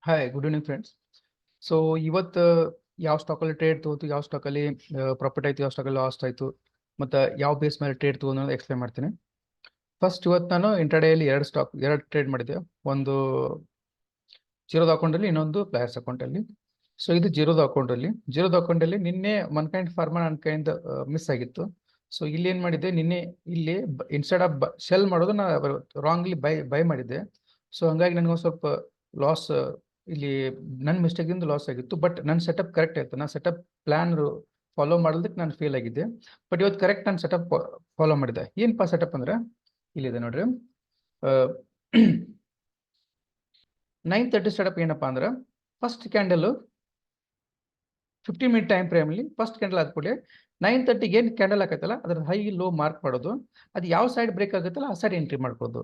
Hi good evening friends. So ಇವತ್ತು ಯಾವ ಸ್ಟಾಕಲ್ಲಿ trade ತಗೋತು, ಯಾವ ಸ್ಟಾಕಲ್ಲಿ ಪ್ರಾಫಿಟ್ ಆಯ್ತು, ಯಾವ ಸ್ಟಾಕಲ್ಲಿ ಲಾಸ್ಟ್ ಆಯಿತು, ಮತ್ತು ಯಾವ ಬೇಸ್ ಮೇಲೆ ಟ್ರೇಡ್ ತಗೋ ಅನ್ನೋದು ಎಕ್ಸ್ಪ್ಲೇನ್ ಮಾಡ್ತೀನಿ. ಫಸ್ಟ್ ಇವತ್ತು ನಾನು ಇಂಟರ್ಡೇಯಲ್ಲಿ ಎರಡು ಟ್ರೇಡ್ ಮಾಡಿದ್ದೆ. ಒಂದು ಜೀರೋದ ಅಕೌಂಟಲ್ಲಿ, ಇನ್ನೊಂದು ಪ್ಲೇಯರ್ಸ್ ಅಕೌಂಟಲ್ಲಿ. ಸೊ ಇದು ಜೀರೋದ ಅಕೌಂಟಲ್ಲಿ ನಿನ್ನೆ one kind farmer one kind miss ಆಗಿತ್ತು. ಸೊ ಇಲ್ಲಿ ಏನು ಮಾಡಿದ್ದೆ, ನಿನ್ನೆ ಇಲ್ಲಿ ಇನ್ಸ್ಟೆಡ್ ಆಫ್ ಸೆಲ್ ಮಾಡೋದು ನಾ ರಾಂಗ್ಲಿ ಬೈ ಮಾಡಿದ್ದೆ. ಸೊ ಹಂಗಾಗಿ ನನಗೊಂದು ಸ್ವಲ್ಪ ಲಾಸ್, ಇಲ್ಲಿ ನನ್ನ ಮಿಸ್ಟೇಕಿಂದ ಲಾಸ್ ಆಗಿತ್ತು. ಬಟ್ ನನ್ನ ಸೆಟಪ್ ಕರೆಕ್ಟ್ ಆಯಿತು. ನಾನು ಸೆಟಪ್ ಪ್ಲಾನ್ ಫಾಲೋ ಮಾಡೋದಕ್ಕೆ ನಾನು ಫೇಲ್ ಆಗಿದ್ದೆ. ಬಟ್ ಇವತ್ತು ಕರೆಕ್ಟ್ ನಾನು ಸೆಟಪ್ ಫಾಲೋ ಮಾಡಿದ್ದೆ. ಏನಪ್ಪ ಸೆಟಪ್ ಅಂದ್ರೆ ಇಲ್ಲಿದೆ ನೋಡ್ರಿ. 9:30 ಸೆಟಪ್ ಏನಪ್ಪ ಅಂದ್ರೆ, ಫಸ್ಟ್ ಕ್ಯಾಂಡಲ್ 15 ಮಿನಿಟ್ ಟೈಮ್ ಫ್ರೇಮಲ್ಲಿ ಫಸ್ಟ್ ಕ್ಯಾಂಡಲ್ ಆದ್ಕೂಡಲೇ 9:30 ಏನು ಕ್ಯಾಂಡಲ್ ಹಾಕತ್ತಲ್ಲ ಅದ್ರ ಹೈ ಲೋ ಮಾರ್ಕ್ ಮಾಡೋದು. ಅದು ಯಾವ ಸೈಡ್ ಬ್ರೇಕ್ ಆಗುತ್ತಲ್ಲ ಆ ಸೈಡ್ ಎಂಟ್ರಿ ಮಾಡ್ಕೋದು.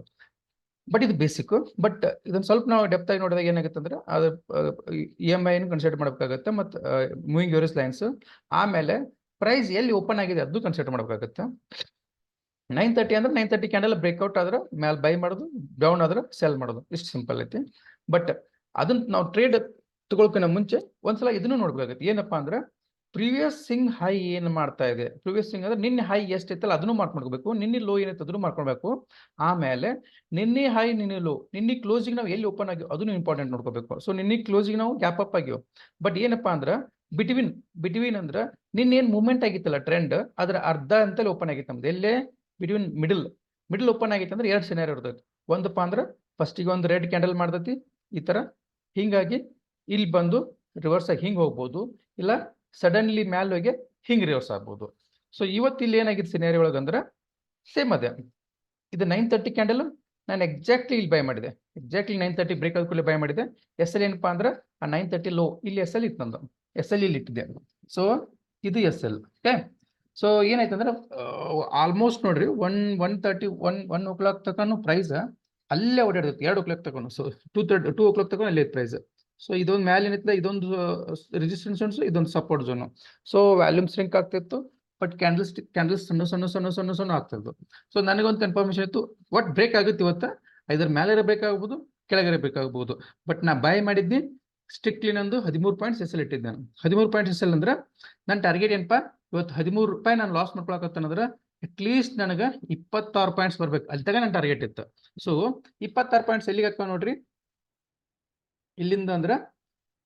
ಬಟ್ ಇದು ಬೇಸಿಕ್. ಬಟ್ ಇದನ್ನ ಸ್ವಲ್ಪ ನಾವು ಡೆಪ್ತ್ ಆಗಿ ನೋಡಿದಾಗ ಏನಾಗುತ್ತೆ ಅಂದ್ರೆ, ಅದು EMI ಕನ್ಸಿಡರ್ ಮಾಡಬೇಕಾಗುತ್ತೆ, ಮತ್ತು ಮೂವಿಂಗ್ ಯೂರಿಸ್ ಲೈನ್ಸ್, ಆಮೇಲೆ ಪ್ರೈಸ್ ಎಲ್ಲಿ ಓಪನ್ ಆಗಿದೆ ಅದು ಕನ್ಸಿಡರ್ ಮಾಡಬೇಕಾಗುತ್ತೆ. 9:30 ಅಂದ್ರೆ 9:30 ಕ್ಯಾಂಡಲ್ ಬ್ರೇಕ್ಔಟ್ ಆದ್ರೆ ಮೇಲೆ ಬೈ ಮಾಡೋದು, ಡೌನ್ ಆದ್ರೆ ಸೆಲ್ ಮಾಡೋದು. ಇಷ್ಟು ಸಿಂಪಲ್ ಐತಿ. ಬಟ್ ಅದನ್ನ ನಾವು ಟ್ರೇಡ್ ತಗೊಳ್ಕಿನ ಮುಂಚೆ ಒಂದ್ಸಲ ಇದನ್ನು ನೋಡ್ಬೇಕಾಗುತ್ತೆ. ಏನಪ್ಪಾ ಅಂದ್ರೆ, ಪ್ರೀವಿಯಸ್ ಸ್ವಿಂಗ್ ಹೈ ಏನು ಮಾಡ್ತಾ ಇದೆ, ಪ್ರೀವಿಯಸ್ ಸ್ವಿಂಗ್ ಅಂದ್ರೆ ನಿನ್ನೆ ಹೈ ಎಷ್ಟಿತ್ತಲ್ಲ ಅದನ್ನು ಮಾರ್ಕ್ ಮಾಡ್ಕೋಬೇಕು, ನಿನ್ನೆ ಲೋ ಏನೈತೆ ಅದನ್ನು ಮಾಡ್ಕೊಳ್ಬೇಕು. ಆಮೇಲೆ ನಿನ್ನೆ ಹೈ ನಿನ್ನೆ ಲೋ, ನಿನ್ನೆ ಕ್ಲೋಸಿಂಗ್ ನಾವು ಎಲ್ಲಿ ಓಪನ್ ಆಗಿವಿ ಅದನ್ನು ಇಂಪಾರ್ಟೆಂಟ್ ನೋಡ್ಕೋಬೇಕು. ಸೊ ನಿನ್ನೆ ಕ್ಲೋಸಿಂಗ್ ನಾವು ಗ್ಯಾಪ್ ಅಪ್ ಆಗಿವಿ. ಬಟ್ ಏನಪ್ಪಾ ಅಂದ್ರೆ ಬಿಟ್ವೀನ್ ಅಂದ್ರೆ ನಿನ್ನೇನು ಮೂವ್ಮೆಂಟ್ ಆಗಿತ್ತಲ್ಲ ಟ್ರೆಂಡ್, ಅದ್ರ ಅರ್ಧ ಅಂತಲ್ಲಿ ಓಪನ್ ಆಗಿತ್ತು ನಮ್ದು. ಎಲ್ಲೇ ಬಿಟ್ವೀನ್ ಮಿಡಲ್ ಓಪನ್ ಆಗಿತ್ತು ಅಂದ್ರೆ ಎರಡು ಸಿನಾರಿಯೋ ಇರ್ತೈತಿ. ಒಂದಪ್ಪ ಅಂದ್ರೆ ಫಸ್ಟಿಗೆ ಒಂದು ರೆಡ್ ಕ್ಯಾಂಡಲ್ ಮಾಡ್ತೈತಿ ಈ ತರ, ಹಿಂಗಾಗಿ ಇಲ್ಲಿ ಬಂದು ರಿವರ್ಸ್ ಆಗಿ ಹಿಂಗೆ ಹೋಗ್ಬೋದು, ಇಲ್ಲ ಸಡನ್ಲಿ ಮ್ಯಾಲ್ ಹೋಗಿ ಹಿಂಗೆ ರಿವರ್ಸ್ ಆಗ್ಬೋದು. ಸೊ ಇವತ್ತು ಇಲ್ಲಿ ಏನಾಗಿದೆ ಸಿನಾರಿಯೋ ಒಳಗಂದ್ರೆ ಸೇಮ್ ಅದೇ. ಇದು 9:30 ಕ್ಯಾಂಡಲ್ ನಾನು ಎಕ್ಸಾಕ್ಟ್ಲಿ ಇಲ್ಲಿ ಬೈ ಮಾಡಿದೆ. ಎಕ್ಸಾಕ್ಟ್ಲಿ 9:30 ಬ್ರೇಕ್ ಆದ ಕೂಡಲೇ ಬೈ ಮಾಡಿದೆ. SL ಏನಪ್ಪಾ ಅಂದ್ರೆ ಆ 9:30 ಲೋ ಇಲ್ಲಿ SL ಇತ್ತು ನಂದು, SL ಇಲ್ಲಿ ಇಟ್ಟಿದೆ. ಸೊ ಇದು SL. ಓಕೆ. ಸೊ ಏನಾಯ್ತು ಅಂದ್ರೆ ಆಲ್ಮೋಸ್ಟ್ ನೋಡ್ರಿ 1 o'clock ತನಕ ಪ್ರೈಸ್ ಅಲ್ಲೇ ಓಡಾಡ್ತೈತಿ. 2 o'clock ತಗೊಂಡು, ಸೊ 2 o'clock ತಗೊಂಡು ಅಲ್ಲೇ ಪ್ರೈಸ್. ಸೊ ಇದೊಂದು ಮ್ಯಾಲೆ ಏನಿತ್ತು, ಇದೊಂದು ರೆಸಿಸ್ಟೆನ್ಸ್ ಝೋನ್, ಇದೊಂದು ಸಪೋರ್ಟ್ ಝೋನ್. ಸೊ ವ್ಯಾಲ್ಯೂಮ್ ಸ್ಟ್ರಿಂಕ್ ಆಗ್ತಿತ್ತು, ಬಟ್ ಕ್ಯಾಂಡಲ್ಸ್ ಸಣ್ಣ ಆಗ್ತಿತ್ತು. ಸೊ ನನಗೊಂದು ಕನ್ಫರ್ಮೇಶನ್ ಇತ್ತು, ಒಟ್ ಬ್ರೇಕ್ ಆಗುತ್ತೆ ಇವತ್ತು, ಐದರ ಮೇಲೆ ಬ್ರೇಕ್ ಆಗ್ಬೋದು, ಕೆಳಗಡೆ ಬೇಕಾಗಬಹುದು. ಬಟ್ ನಾ ಬೈ ಮಾಡಿದ್ನಿ ಸ್ಟ್ರಿಕ್ಟ್ಲಿ ನಂದು 13 ಪಾಯಿಂಟ್ಸ್ SL ಇಟ್ಟಿದ್ದೆ ನಾನು. 13 ಪಾಯಿಂಟ್ಸ್ SL ಅಂದ್ರೆ ನನ್ನ ಟಾರ್ಗೆಟ್ ಏನಪ್ಪಾ, ಇವತ್ತು 13 ರೂಪಾಯಿ ನಾನು ಲಾಸ್ ಮಾಡ್ಕೊಳಕತ್ತಂದ್ರೆ ಅಟ್ಲೀಸ್ಟ್ ನನಗೆ 26 ಪಾಯಿಂಟ್ಸ್ ಬರ್ಬೇಕು. ಅಲ್ಲಿ ತಗ ನನ್ನ ಟಾರ್ಗೆಟ್ ಇತ್ತು. ಸೊ 26 ಪಾಯಿಂಟ್ಸ್ ಎಲ್ಲಿಗೆ ಹಾಕ ನೋಡ್ರಿ, ಇಲ್ಲಿಂದ ಅಂದ್ರೆ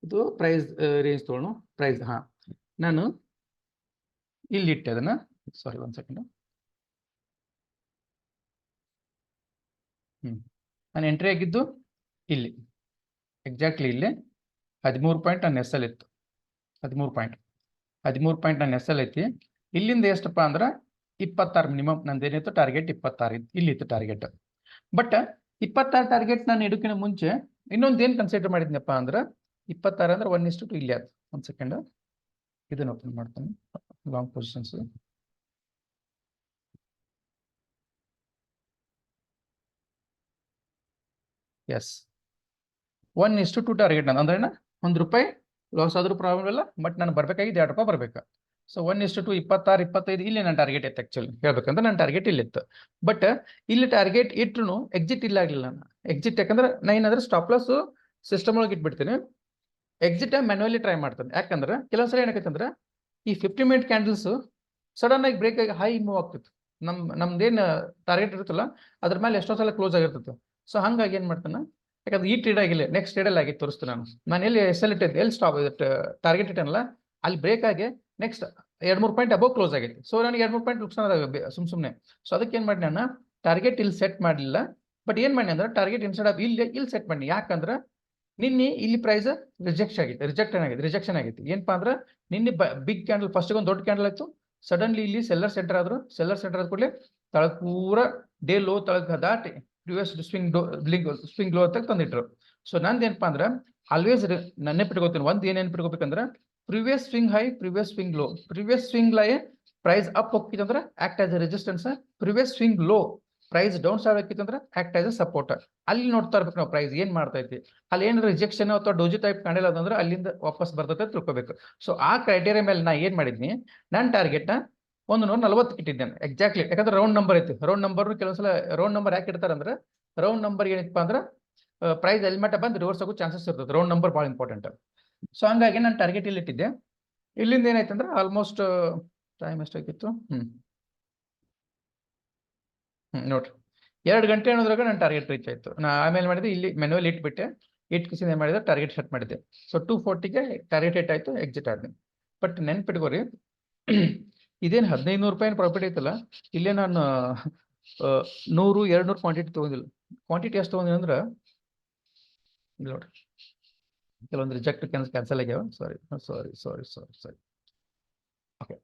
ಇದು ಪ್ರೈಸ್ ರೇಂಜ್ ತೊಗೊಳ್ಳೋಣ. ಪ್ರೈಸ್ ನಾನು ಇಲ್ಲಿ ಇಟ್ಟೆ ಅದನ್ನ. ಸಾರಿ, 1 ಸೆಕೆಂಡ್. ನಾನು ಎಂಟ್ರಿ ಆಗಿದ್ದು ಇಲ್ಲಿ ಎಕ್ಸಾಕ್ಟ್ಲಿ ಇಲ್ಲಿ 13 ಪಾಯಿಂಟ್ ನನ್ನ SL ಇತ್ತು. 13 ಪಾಯಿಂಟ್ ನನ್ನ SL ಐತಿ. ಇಲ್ಲಿಂದ ಎಷ್ಟಪ್ಪ ಅಂದ್ರೆ 26 ಮಿನಿಮಮ್ ನಂದೇನಿತ್ತು ಟಾರ್ಗೆಟ್, 26 ಇಲ್ಲಿ ಇತ್ತು ಟಾರ್ಗೆಟ್. ಬಟ್ 26 ಟಾರ್ಗೆಟ್ ನಾನು ಇಡೋಕಿನ ಮುಂಚೆ ಇನ್ನೊಂದು ಏನು ಕನ್ಸಿಡರ್ ಮಾಡಿದ್ನಪ್ಪ ಅಂದ್ರೆ, 26 ಅಂದ್ರೆ 1:2 ಇಲ್ಲಿ ಆಯ್ತು. 1 ಸೆಕೆಂಡ್, ಇದನ್ನ ಓಪನ್ ಮಾಡ್ತಾನೆ. ಲಾಂಗ್ ಪೊಸಿಷನ್ಸ್, ಎಸ್ 1:2 ಟಾರ್ಗೆಟ್ ನಾನು ಅಂದ್ರೆ ₹1 ಲಾಸ್ ಆದ್ರೂ ಪ್ರಾಬ್ಲಮ್ ಇಲ್ಲ. ಬಟ್ ನಾನು ಬರ್ಬೇಕಾಗಿದ್ದು ₹2 ಬರ್ಬೇಕು. ಸೊ 1:2, 26, 25 ಇಲ್ಲಿ ನನ್ನ ಟಾರ್ಗೆಟ್ ಇತ್ತು. ಆಕ್ಚುಲಿ ಹೇಳ್ಬೇಕಂದ್ರೆ ನನ್ನ ಟಾರ್ಗೆಟ್ ಇಲ್ಲಿತ್ತು. ಬಟ್ ಇಲ್ಲಿ ಟಾರ್ಗೆಟ್ ಇಟ್ರು ಎಕ್ಸಿಟ್ ಇಲ್ಲ ಆಗಲಿಲ್ಲ. ನಾನು ಎಕ್ಸಿಟ್ ಯಾಕಂದ್ರೆ ನಾನು ಏನಾದ್ರೆ ಸ್ಟಾಪ್ ಲಾಸ್ ಸಿಸ್ಟಮ್ ಒಳಗೆ ಇಟ್ಬಿಡ್ತೀನಿ, ಎಕ್ಸಿಟ್ ಮ್ಯಾನ್ಯುವಲಿ ಟ್ರೈ ಮಾಡ್ತಾನೆ. ಯಾಕಂದ್ರೆ ಕೆಲವೊಂದ್ಸಲ ಏನಾಗತ್ತೆ ಅಂದ್ರೆ ಈ 50 ಮಿನಿಟ್ ಕ್ಯಾಂಡಲ್ಸ್ ಸಡನ್ ಆಗಿ ಬ್ರೇಕ್ ಆಗಿ ಹೈ ಮೂವ್ ಆಗ್ತಿತ್ತು. ನಮ್ದೇನು ಟಾರ್ಗೆಟ್ ಇರುತ್ತಲ್ಲ ಅದ್ರ ಮೇಲೆ ಎಷ್ಟೋ ಸಲ ಕ್ಲೋಸ್ ಆಗಿರ್ತದೆ. ಸೊ ಹಂಗಾಗಿ ಏನ್ ಮಾಡ್ತಾನೆ, ಯಾಕಂದ್ರೆ ಈ ಟ್ರೇಡ್ ಆಗಿಲ್ಲ, ನೆಕ್ಸ್ಟ್ ಟ್ರೇಡಲ್ಲಿ ಆಗಿ ತೋರಿಸ್ತೀನಿ ನಾನು ಎಲ್ಲಿ SL ಇಟ್ಟಿದ್ದೆ, ಎಲ್ಲಿ ಸ್ಟಾಪ್ ಟಾರ್ಗೆಟ್ ಇಟ್ಟನಲ್ಲ ಅಲ್ಲಿ ಬ್ರೇಕ್ ಆಗಿ ನೆಕ್ಸ್ಟ್ 2-3 ಪಾಯಿಂಟ್ ಅಬೌವ್ ಕ್ಲೋಸ್ ಆಗೈತಿ. ಸೊ ನನಗೆ 2-3 ಪಾಯಿಂಟ್ ಲುಕ್ಸಾನ್ ಸುಮ್ಮನೆ. ಸೊ ಅದಕ್ಕೆ ಏನ್ ಮಾಡಿ ನಾನು ಟಾರ್ಗೆಟ್ ಇಲ್ಲಿ ಸೆಟ್ ಮಾಡಲಿಲ್ಲ. ಬಟ್ ಏನ್ ಮಾಡಿ ಅಂದ್ರೆ ಟಾರ್ಗೆಟ್ ಇನ್ಸ್ಟೆಡ್ ಆಫ್ ಇಲ್ಲಿ ಸೆಟ್ ಮಾಡಿ. ಯಾಕಂದ್ರೆ ನಿನ್ನೆ ಇಲ್ಲಿ ಪ್ರೈಸ್ ರಿಜೆಕ್ಷನ್ ಆಗೈತಿ. ಏನಪ್ಪಾ ಅಂದ್ರೆ ನಿನ್ನೆ ಬಿಗ್ ಕ್ಯಾಂಡಲ್ ಫಸ್ಟ್ ಒಂದು ದೊಡ್ಡ ಕ್ಯಾಂಡಲ್ ಆಯ್ತು, ಸಡನ್ಲಿ ಇಲ್ಲಿ ಸೆಲ್ಲರ್ ಸೆಂಟರ್ ಆದ ಕೂಡಲೇ ತಳಗ್ ಪೂರ ಡೇ ಲೋ ತಳಗ್ ದಾಟಿ ಪ್ರಿವಿಯಸ್ ಸ್ವಿಂಗ್ ಲೋ ಅಂತ ತಂದಿಟ್ರು. ಸೊ ನಂದೇನಪ್ಪಾ ಅಂದ್ರೆ ಆಲ್ವೇಸ್ ನನ್ನೇ ಬಿಟ್ಕೋತೀನಿ, ಒಂದ್ ಏನೇನು ಬಿಟ್ಕೋಬೇಕಂದ್ರೆ previous swing high, previous swing low. Previous swing high price up ಹೋಗ್ತಿತ್ತಂದ್ರೆ act as a resistance. Previous swing low price down side ಹಾಕಿತ್ತಂದ್ರೆ ಆಕ್ಟ್ ಆಸ್ ಎ ಸಪೋರ್ಟ್. ಅಲ್ಲಿ ನೋಡ್ತಾ ಇರ್ಬೇಕು ನಾವು ಪ್ರೈಸ್ ಏನ್ ಮಾಡ್ತಾ ಐತಿ. ಅಲ್ಲಿ ಏನಾದ್ರು ರಿಜೆಕ್ಷನ್ ಅಥವಾ ಡೋಜಿ ಟೈಪ್ ಕಾಣಿಲ್ಲ ಅಂದ್ರೆ ಅಲ್ಲಿಂದ ವಾಪಸ್ ಬರ್ತೈತೆ ತಿಳ್ಕೊಬೇಕು. ಸೊ ಆ ಕ್ರೈಟೇರಿಯಾ ಮೇಲೆ ನಾ ಏನ್ ಮಾಡಿದ್ನಿ, ನನ್ನ ಟಾರ್ಗೆಟ್ 140 ಇಟ್ಟಿದ್ದೇನೆ ಎಕ್ಸಾಕ್ಟ್ಲಿ. ಯಾಕಂದ್ರೆ ರೌಂಡ್ ನಂಬರ್ ಐತಿ. ರೌಂಡ್ ನಂಬರ್ ಕೆಲವೊಂದ್ಸಲ ರೌಂಡ್ ನಂಬರ್ ಯಾಕೆ ಇಡ್ತಾರಂದ್ರೆ, ರೌಂಡ್ ನಂಬರ್ ಏನಿತ್ತಪ್ಪ ಅಂದ್ರೆ ಪ್ರೈಸ್ ಎಲ್ಲಿ ಮಟ್ಟ ಬಂದು ರಿವರ್ಸ್ ಆಗೋ ಚಾನ್ಸಸ್ ಇರ್ತದೆ. ರೌಂಡ್ ನಂಬರ್ ಭಾಳ ಇಂಪಾರ್ಟೆಂಟ್. ಸೊ ಹಂಗಾಗಿ ನಾನು ಟಾರ್ಗೆಟ್ ಇಲ್ಲಿ ಇಟ್ಟಿದ್ದೆ. ಇಲ್ಲಿಂದ ಏನಾಯ್ತು ಅಂದ್ರೆ ಆಲ್ಮೋಸ್ಟ್ ಟೈಮ್ ಎಷ್ಟಾಗಿತ್ತು, ನೋಡ್ರಿ 2 ಗಂಟೆ ಅನ್ನೋದ್ರಾಗ ನನ್ನ ಟಾರ್ಗೆಟ್ ರೀಚ್ ಆಯ್ತು. ನಾ ಆಮೇಲೆ ಮಾಡಿದೆ ಇಲ್ಲಿ ಮೆನುವಲ್ ಇಟ್ಬಿಟ್ಟೆ. ಇಟ್ಕಿಸಿದ ಏನು ಮಾಡಿದೆ, ಟಾರ್ಗೆಟ್ ಸೆಟ್ ಮಾಡಿದೆ. ಸೊ 240ಗೆ ಟಾರ್ಗೆಟ್ ಹಿಟ್ ಆಯ್ತು, ಎಕ್ಸಿಟ್ ಆದ್ನಿ. ಬಟ್ ನೆನ್ಪಿಟ್ಕೋರಿ, ಇದೇನು 1500 ರೂಪಾಯಿ ಪ್ರಾಫಿಟ್ ಐತಲ್ಲ, ಇಲ್ಲೇ ನಾನು 100, 200 ಕ್ವಾಂಟಿಟಿ ತೊಗೊಂಡಿಲ್ಲ. ಕ್ವಾಂಟಿಟಿ ಎಷ್ಟು ತೊಗೊಂಡಿನಿ ಅಂದ್ರೆ ಇಲ್ಲಿ ನೋಡ್ರಿ, ಕೆಲವೊಂದು ರಿಜೆಕ್ಟ್ ಕ್ಯಾನ್ಸಲ್ ಆಗ್ಯಾವ. ಸಾರಿ. ಓಕೆ,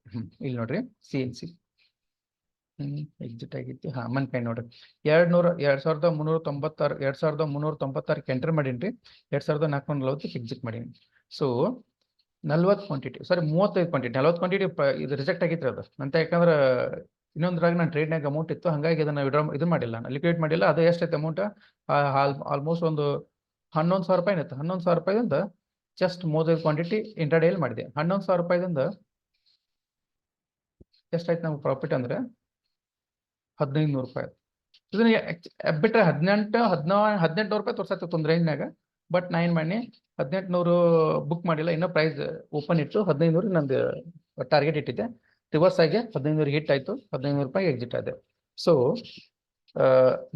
ಇಲ್ಲಿ ನೋಡ್ರಿ CNC ಎಕ್ಸಿಟ್ ಆಗಿತ್ತು. ಮನ್ ಕೈ ನೋಡ್ರಿ 2396 ಎಂಟರ್ ಮಾಡೀನಿ. 2440 ಎಕ್ಸಿಟ್ ಮಾಡೀನಿ. ಸೊ 40 ಕ್ವಾಂಟಿಟಿ, ಸಾರಿ 35 ಕ್ವಾಂಟಿಟಿ, 40 ಕ್ವಾಂಟಿಟಿ ಇದು ರಿಜೆಕ್ಟ್ ಆಗಿತ್ತು ಅದು ಅಂತ. ಯಾಕಂದ್ರೆ ಇನ್ನೊಂದ್ರಾಗ ನಾನು ಟ್ರೇಡ್ನಾಗ ಅಮೌಂಟ್ ಇತ್ತು, ಹಂಗಾಗಿ ಅದನ್ನ ಇದು ಮಾಡಿಲ್ಲ, ನಾನು ಲಿಕ್ವಿಡ್ ಮಾಡಿಲ್ಲ. ಅದು ಎಷ್ಟೈತೆ ಅಮೌಂಟ್, ಆಲ್ಮೋಸ್ಟ್ ಒಂದು 11,000 ರೂಪಾಯಿ ಇತ್ತು. 11,000 ರೂಪಾಯಿಂದ ಜಸ್ಟ್ 35 ಕ್ವಾಂಟಿಟಿ ಇಂಟರ್ಡೇಲ್ ಮಾಡಿದೆ. 11,000 ರೂಪಾಯಿಂದ ಎಷ್ಟಾಯ್ತು ನಮ್ಗೆ ಪ್ರಾಫಿಟ್ ಅಂದ್ರೆ 1500 ರೂಪಾಯಿ. ಇದನ್ನ ಬಿಟ್ರೆ 1800 ರೂಪಾಯಿ ತೋರ್ಸತ್ತೆ ಒಂದು ರೇಂಜ್ನಾಗ. ಬಟ್ ನಾ ಏನು ಮಾಡಿ 1800 ಬುಕ್ ಮಾಡಿಲ್ಲ, ಇನ್ನೂ ಪ್ರೈಸ್ ಓಪನ್ ಇಟ್ಟು 1500 ನಂದು ಟಾರ್ಗೆಟ್ ಇಟ್ಟಿದ್ದೆ. ರಿವರ್ಸ್ ಆಗಿ 1500 ಹಿಟ್ ಆಯ್ತು, 1500 ರೂಪಾಯಿ ಎಕ್ಸಿಟ್ ಆದೆ. ಸೊ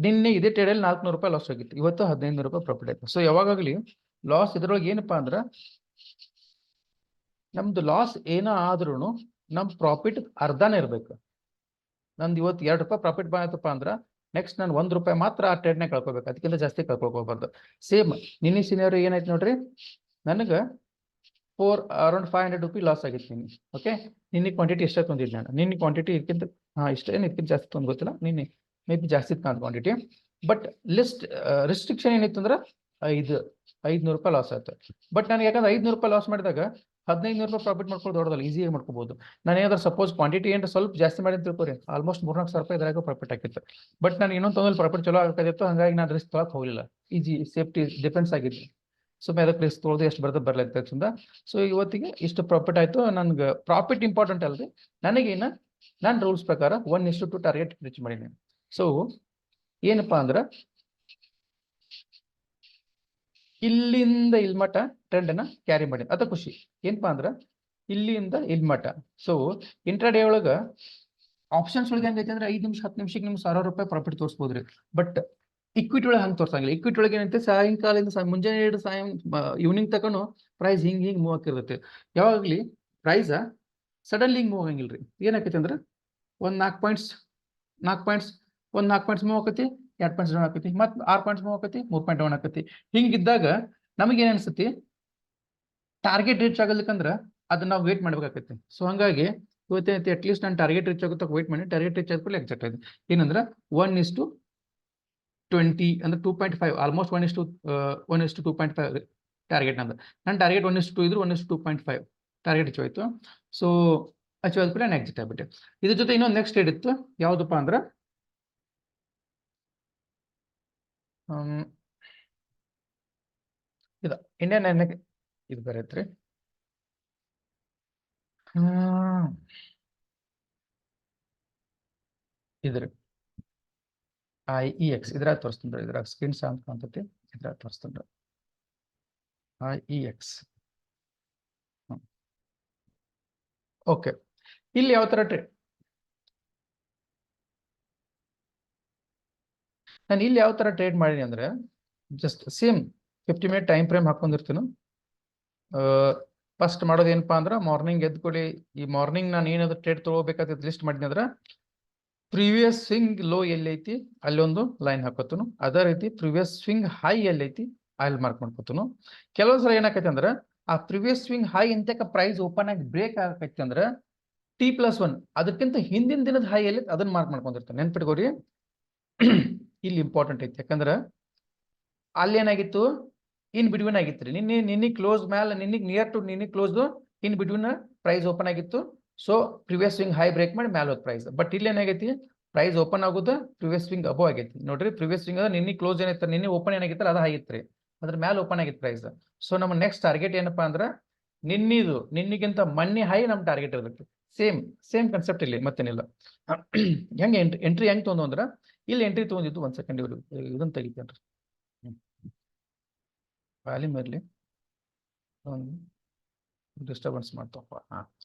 ನಿನ್ನೆ ಇದೇ ಟ್ರೇಡಲ್ಲಿ 400 ರೂಪಾಯಿ ಲಾಸ್ ಆಗಿತ್ತು, ಇವತ್ತು 1500 ರೂಪಾಯಿ ಪ್ರಾಫಿಟ್ ಆಯ್ತು. ಸೊ ಯಾವಾಗಲಿ ಲಾಸ್ ಇದ್ರೊಳಗೆ ಏನಪ್ಪಾ ಅಂದ್ರೆ, ನಮ್ದು ಲಾಸ್ ಏನೋ ಆದ್ರೂ ನಮ್ಮ ಪ್ರಾಫಿಟ್ ಅರ್ಧನೇ ಇರ್ಬೇಕು. ನಂದು ಇವತ್ತು 2 ರೂಪಾಯಿ ಪ್ರಾಫಿಟ್ ಬಂತಪ್ಪ ಅಂದ್ರೆ ನೆಕ್ಸ್ಟ್ ನಾನು 1 ರೂಪಾಯಿ ಮಾತ್ರ ಆ ಟ್ರೇಡ್ನ ಕಳ್ಕೊಬೇಕು, ಅದಕ್ಕಿಂತ ಜಾಸ್ತಿ ಕಳ್ಕೊಳ್ಕೋಬಾರ್ದು. ಸೇಮ್ ನಿನ್ನೆ ಸಿನಿಯರ್ ಏನಾಯ್ತು ನೋಡ್ರಿ, ನನಗೆ ಅರೌಂಡ್ 500 ರೂಪಿ ಲಾಸ್ ಆಗಿತ್ತು ನಿನ್ನೆ. ಓಕೆ, ನಿನ್ನೆ ಕ್ವಾಂಟಿಟಿ ಎಷ್ಟೇ ತೊಂದಿದ್ದು ನಾನು. ನಿನ್ನೆ ಕ್ವಾಂಟಿಟಿ ಇದಕ್ಕಿಂತ ಇಷ್ಟೇನು, ಇದಕ್ಕಿಂತ ಜಾಸ್ತಿ ತೊಂದು ಗೊತ್ತಿಲ್ಲ. ನಿನ್ನೆ ಮೇ ಬಿ ಜಾಸ್ತಿ ಇತ್ತು ನಾನು ಕ್ವಾಂಟಿಟಿ. ಬಟ್ ರಿಸ್ಟ್ರಿಕ್ಷನ್ ಏನಿತ್ತು ಅಂದ್ರೆ 500 ರೂಪಾಯಿ ಲಾಸ್ ಆಯ್ತು. ಬಟ್ ನನಗೆ ಯಾಕಂದ್ರೆ 500 ರೂಪಾಯಿ ಲಾಸ್ ಮಾಡಿದಾಗ 1500 ರೂಪಾಯಿ ಪ್ರಾಫಿಟ್ ಮಾಡ್ಕೊಂಡು ದೊಡ್ಡದಲ್ಲ, ಈಸಿಯಾಗಿ ಮಾಡ್ಕೋಬಹುದು. ನಾನು ಏನಾದ್ರು ಸಪೋಸ್ ಕ್ವಾಂಟಿಟಿ ಏನಾದ್ರು ಸ್ವಲ್ಪ ಜಾಸ್ತಿ ಮಾಡಿ ತಿಳ್ಕೊರಿ, ಆಲ್ಮೋಸ್ಟ್ 3-4 ರೂಪಾಯಿ ಇದ್ರಾಗ ಪ್ರಾಫಿಟ್ ಆಗಿತ್ತು. ಬಟ್ ನಾನು ಇನ್ನೊಂದು ತೊಗೊಂಡು ಪ್ರಾಫಿಟ್ ಚಲೋ ಆಗ್ತಾಯಿತ್ತು, ಹಂಗಾಗಿ ನಾನು ರಿಸ್ಕ್ ತೊಗೊಳಕ್ ಹೋಗಲಿಲ್ಲ. ಈಜಿ ಸೇಫ್ಟಿ ಡಿಫೆನ್ಸ್ ಆಗಿತ್ತು. ಸುಮ್ಮನೆ ಅದಕ್ಕೆ ರಿಸ್ಕ್ ತೊಗೊಳ್ಳೋದು ಎಷ್ಟು ಬರ್ತದೆ ಬರ್ಲೈತೆ ಚಂದ. ಸೊ ಇವತ್ತಿಗೆ ಇಷ್ಟು ಪ್ರಾಫಿಟ್ ಆಯ್ತು. ನನ್ಗೆ ಪ್ರಾಫಿಟ್ ಇಂಪಾರ್ಟೆಂಟ್ ಅಲ್ರಿ, ನನಗೇನ ನಾನು ರೂಲ್ಸ್ ಪ್ರಕಾರ 1:2 ಟಾರ್ಗೆಟ್ ರೀಚ್ ಮಾಡೀನಿ. ಸೊ ಏನಪ್ಪಾ ಅಂದ್ರೆ ಇಲ್ಲಿಂದ ಇಲ್ಲಿ ಮಟ್ಟ ಟ್ರೆಂಡ್ ಅನ್ನ ಕ್ಯಾರಿ ಮಾಡಿ, ಅದ ಖುಷಿ. ಏನಪ್ಪಾ ಅಂದ್ರೆ ಇಲ್ಲಿಂದ ಇಲ್ಲಿ ಮಟ್ಟ. ಸೊ ಇಂಟ್ರಾಡೇ ಒಳಗ ಆಪ್ಷನ್ಸ್ ಒಳಗೆ ಹೆಂಗೈತೆ ಅಂದ್ರೆ 5 ನಿಮಿಷ 10 ನಿಮಿಷಕ್ಕೆ ನಿಮ್ಗೆ 1000 ರೂಪಾಯಿ ಪ್ರಾಫಿಟ್ ತೋರಿಸಬಹುದ್ರಿ. ಬಟ್ ಇಕ್ವಿಟಿ ಒಳಗೆ ಹಂಗೆ ತೋರ್ಸಂಗಿಲ್ಲ. ಇಕ್ವಿಟಿ ಒಳಗೆ ಏನಂತೆ ಸಾಯಂಕಾಲದಿಂದ ಮುಂಜಾನೆ 2 ಈವ್ನಿಂಗ್ ತಕೊಂಡು ಪ್ರೈಸ್ ಹಿಂಗೆ ಮೂವ್ ಹಾಕಿರ್ತೈತೆ. ಯಾವಾಗಲಿ ಪ್ರೈಸ್ ಸಡನ್ಲಿ ಹಿಂಗೆ ಮೂವ್ ಆಗಂಗಿಲ್ರಿ. ಏನಾಕೈತಿ ಅಂದ್ರೆ ಒಂದು 4 ಪಾಯಿಂಟ್ಸ್ ಮೂವ್ ಆಕತಿ, 2 ಪಾಯಿಂಟ್ಸ್ ಡೌನ್ ಆಕತಿ, ಮತ್ತೆ 6 ಪಾಯಿಂಟ್ಸ್ ಮೂವ್ ಆಕತಿ, 3 ಪಾಯಿಂಟ್ ಡೌನ್ ಆಕತಿ. ಹಿಂಗಿದ್ದಾಗ ನಮಗೆ ಏನ್ ಅನ್ಸತಿ, ಟಾರ್ಗೆಟ್ ರೀಚ್ ಆಗಲಿಕ್ಕಂದ್ರೆ ಅದನ್ನ ನಾವು ವೇಟ್ ಮಾಡ್ಬೇಕಾಗತ್ತೆ. ಸೊ ಹಂಗಾಗಿ ಇವತ್ತೈತಿ ಅಟ್ಲೀಸ್ಟ್ ನಾನು ಟಾರ್ಗೆಟ್ ರೀಚ್ ಆಗುತ್ತ ವೇಟ್ ಮಾಡಿ. ಟಾರ್ಗೆಟ್ ರೀಚ್ ಆದ್ಮೇಲೆ ಎಕ್ಸಾಕ್ಟ್ ಆಯ್ತು ಏನಂದ್ರೆ 1:20 ಅಂದ್ರೆ 2.5, ಆಲ್ಮೋಸ್ಟ್ 1:2.5 ಟಾರ್ಗೆಟ್ ನಂದು. ನನ್ನ ಟಾರ್ಗೆಟ್ 1:2 ಇದ್ರು 1:2.5 ಟಾರ್ಗೆಟ್ ಅಚೀವ್ ಆಯ್ತು. ಸೊ ಅಚೀವ್ ಆದ್ಮೇಲೆ ನಾನು ಎಕ್ಸಿಟ್ ಆಗ್ಬಿಟ್ಟೆ. ಇದ್ರ ಜೊತೆ ಇನ್ನೊಂದು ನೆಕ್ಸ್ಟ್ ಟ್ರೇಡ್ ಇತ್ತು, ಯಾವ್ದಪ್ಪ ಅಂದ್ರೆ ಇದು ಇಂಡಿಯನ್ ಇದು ಬರತ್ರಿ. ಇದ್ರಿ IEX ಇದ್ರಾಗ ತೋರಿಸ್ತೀನಿ. ಇದ್ರಾಗ ಸ್ಕ್ರೀನ್ ಶಾಟ್ ಕಾಣ್ತೈತಿ, ಇದ್ರಾಗ ತೋರಿಸ್ತೀನಿ. IEX okay. ಇಲ್ಲಿ ಯಾವ ತರ ಟ್ರೇಡ್, ನಾನು ಇಲ್ಲಿ ಯಾವ ತರ ಟ್ರೇಡ್ ಮಾಡೀನಿ ಅಂದ್ರೆ just same 50 minute time frame ಹಾಕೊಂಡಿರ್ತೀನಿ. ಫಸ್ಟ್ ಮಾಡೋದು ಏನಪ್ಪಾ ಅಂದ್ರೆ ಮಾರ್ನಿಂಗ್ ಎದ್ಕೊಳ್ಳಿ. ಈ ಮಾರ್ನಿಂಗ್ ನಾನು ಏನಾದ್ರು ಟ್ರೇಡ್ ತಗೋಬೇಕಾದ ಲಿಸ್ಟ್ ಮಾಡಿದ್ನಿ ಅಂದ್ರೆ ಪ್ರೀವಿಯಸ್ ಸ್ವಿಂಗ್ ಲೋ ಎಲ್ಲೈತಿ ಅಲ್ಲಿ ಒಂದು ಲೈನ್ ಹಾಕೋತನು. ಅದೇ ರೀತಿ ಪ್ರೀವಿಯಸ್ ಸ್ವಿಂಗ್ ಹೈ ಎಲ್ಲೈತಿ ಅಲ್ಲಿ ಮಾರ್ಕ್ ಮಾಡ್ಕೋತನು. ಕೆಲವೊಂದ್ ಸಲ ಏನಾಕೈತಿ ಅಂದ್ರೆ ಆ ಪ್ರೀವಿಯಸ್ ಸ್ವಿಂಗ್ ಹೈ ಇಂತಕ ಪ್ರೈಸ್ ಓಪನ್ ಆಗಿ ಬ್ರೇಕ್ ಆಗೈತಿ ಅಂದ್ರೆ T+1 ಅದಕ್ಕಿಂತ ಹಿಂದಿನ ದಿನದ ಹೈ ಎಲ್ಲಿ ಅದನ್ನ ಮಾರ್ಕ್ ಮಾಡ್ಕೊಂಡಿರ್ತಾನೆ. ನೆನ್ಪಿಟ್ಕೋರಿ, ಇಲ್ಲಿ ಇಂಪಾರ್ಟೆಂಟ್ ಐತಿ. ಯಾಕಂದ್ರೆ ಅಲ್ಲಿ ಏನಾಗಿತ್ತು, ಇನ್ ಬಿಟ್ವೀನ್ ಆಗಿತ್ತು ರೀ. ನಿನ್ನೆ ಕ್ಲೋಸ್ ಮೇಲೆ near to close in between price open ಆಗಿತ್ತು. So previous swing high break ಮಾಡಿ ಮೇಲೆ ಹೋದ್ ಪ್ರೈಸ್. ಬಟ್ ಇಲ್ಲಿ ಏನಾಗೈತಿ, ಪ್ರೈಸ್ ಓಪನ್ ಆಗೋದು ಪ್ರಿವಿಯಸ್ ಸ್ವಿಂಗ್ ಅಬೋ ಆಗೈತಿ. ನೋಡ್ರಿ ಪ್ರಿವಿಯಸ್ ಸ್ವಿಂಗ್ ನಿನ್ನೆ ಕ್ಲೋಸ್ ಏನಿತ್ತು, ನಿನ್ನೆ ಓಪನ್ ಏನಾಗಿತ್ತಲ್ಲ ಅದು ಆಗಿತ್ತು, ಅದ್ರ ಮೇಲೆ ಓಪನ್ ಆಗಿತ್ತು ಪ್ರೈಸ್. ಸೊ ನಮ್ಮ ನೆಕ್ಸ್ಟ್ ಟಾರ್ಗೆಟ್ ಏನಪ್ಪಾ ಅಂದ್ರೆ ನಿನ್ನಿಗಿಂತ ಮನ್ನಿ ಹೈ ನಮ್ ಟಾರ್ಗೆಟ್ ಇರುತ್ತೆ. ಸೇಮ್ ಕಾನ್ಸೆಪ್ಟ್ ಇಲ್ಲಿ ಮತ್ತೇನಿಲ್ಲ. ಹೆಂಗೆ ಎಂಟ್ರಿ ಹೆಂಗ್ ತೊಗೊಂಡು ಅಂದ್ರೆ ಇಲ್ಲಿ ಎಂಟ್ರಿ ತೊಗೊಂಡಿದ್ದು. 1 ಸೆಕೆಂಡ್ ಇದನ್ನ ತೆಗಿತೇನ್ರಿ. ವ್ಯಾಲ್ಯೂಮ್ ಇರಲಿ, ಒಂದು ಡಿಸ್ಟರ್ಬೆನ್ಸ್ ಮಾಡ್ತಪ್ಪ.